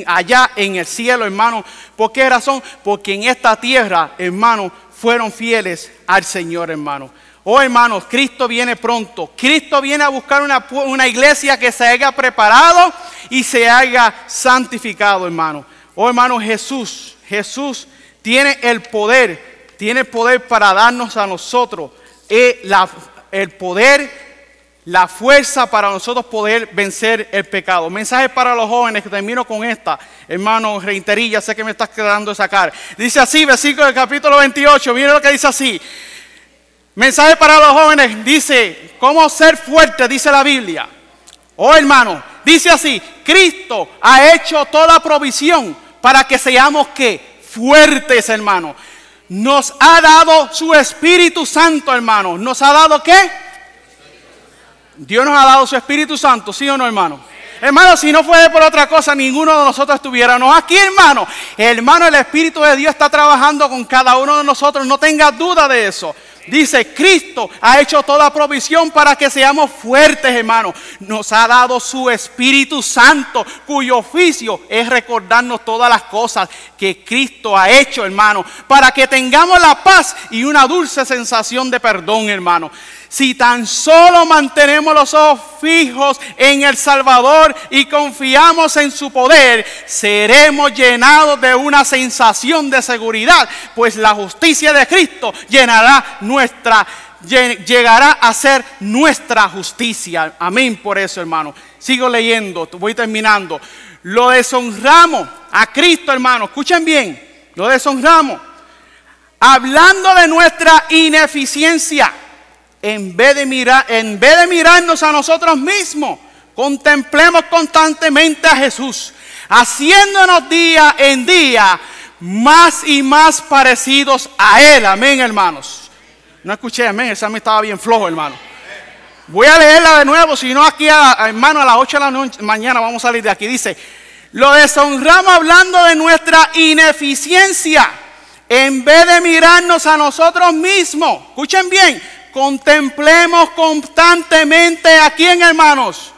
allá en el cielo, hermano. ¿Por qué razón? Porque en esta tierra, hermano, fueron fieles al Señor, hermano. Oh, hermanos, Cristo viene pronto. Cristo viene a buscar una iglesia que se haya preparado y se haya santificado, hermano. Oh, hermano, Jesús tiene el poder para darnos a nosotros el poder, la fuerza para nosotros poder vencer el pecado. Mensaje para los jóvenes, que termino con esta. Hermano Reinterilla, sé que me estás quedando de sacar. Dice así, versículo del capítulo 28, mire lo que dice así. Mensaje para los jóvenes, dice, ¿cómo ser fuerte? Dice la Biblia. Oh, hermano, dice así: Cristo ha hecho toda provisión para que seamos, ¿qué? Fuertes, hermano. Nos ha dado su Espíritu Santo, hermano. ¿Nos ha dado qué? Dios nos ha dado su Espíritu Santo, ¿sí o no, hermano? Hermano, si no fuera por otra cosa, ninguno de nosotros estuviéramos aquí, hermano. Hermano, el Espíritu de Dios está trabajando con cada uno de nosotros. No tenga duda de eso. Dice, Cristo ha hecho toda provisión para que seamos fuertes, hermano. Nos ha dado su Espíritu Santo, cuyo oficio es recordarnos todas las cosas que Cristo ha hecho, hermano, para que tengamos la paz y una dulce sensación de perdón, hermano. Si tan solo mantenemos los ojos fijos en el Salvador y confiamos en su poder, seremos llenados de una sensación de seguridad, pues la justicia de Cristo llegará a ser nuestra justicia. Amén por eso, hermano. Sigo leyendo, voy terminando. Lo deshonramos a Cristo, hermano. Escuchen bien, lo deshonramos hablando de nuestra ineficiencia. En vez de mirarnos a nosotros mismos, contemplemos constantemente a Jesús, haciéndonos día en día más y más parecidos a Él. Amén, hermanos. No escuché amén, el salmo estaba bien flojo, hermano. Voy a leerla de nuevo, si no aquí, hermano, a las 8 de la mañana vamos a salir de aquí. Dice, lo deshonramos hablando de nuestra ineficiencia, en vez de mirarnos a nosotros mismos. Escuchen bien. Contemplemos constantemente ¿a quién, hermanos?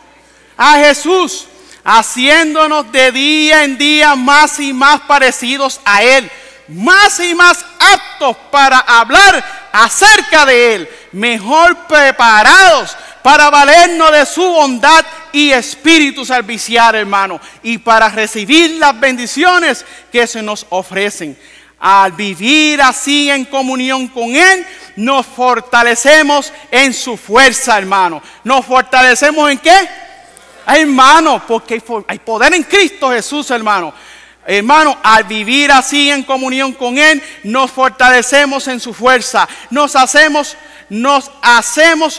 A Jesús, haciéndonos de día en día más y más parecidos a Él, más y más aptos para hablar acerca de Él, mejor preparados para valernos de su bondad y espíritu servicial, hermano, y para recibir las bendiciones que se nos ofrecen. Al vivir así en comunión con Él, nos fortalecemos en su fuerza, hermano. ¿Nos fortalecemos en qué? Hermano, porque hay poder en Cristo Jesús, hermano. Hermano, al vivir así en comunión con Él, nos fortalecemos en su fuerza. Nos hacemos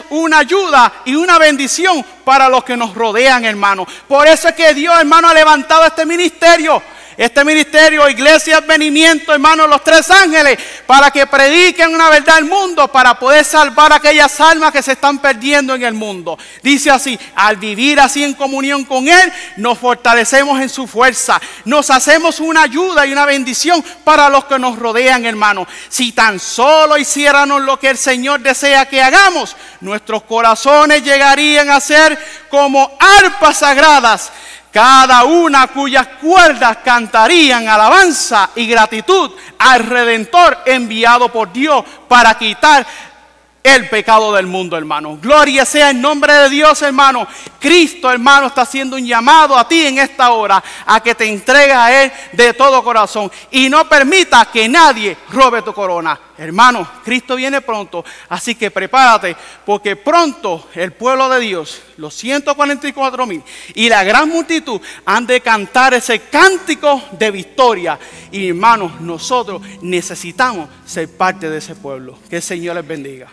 una ayuda y una bendición para los que nos rodean, hermano. Por eso es que Dios, hermano, ha levantado este ministerio. Este ministerio, Iglesia Advenimiento, hermanos, los tres ángeles, para que prediquen una verdad al mundo, para poder salvar aquellas almas que se están perdiendo en el mundo. Dice así, al vivir así en comunión con Él, nos fortalecemos en su fuerza. Nos hacemos una ayuda y una bendición para los que nos rodean, hermanos. Si tan solo hiciéramos lo que el Señor desea que hagamos, nuestros corazones llegarían a ser como arpas sagradas, cada una cuyas cuerdas cantarían alabanza y gratitud al Redentor enviado por Dios para quitar el pecado del mundo, hermano. Gloria sea el nombre de Dios, hermano. Cristo, hermano, está haciendo un llamado a ti en esta hora a que te entregues a Él de todo corazón y no permita que nadie robe tu corona. Hermano, Cristo viene pronto, así que prepárate, porque pronto el pueblo de Dios, los 144,000 y la gran multitud han de cantar ese cántico de victoria. Y hermanos, nosotros necesitamos ser parte de ese pueblo. Que el Señor les bendiga.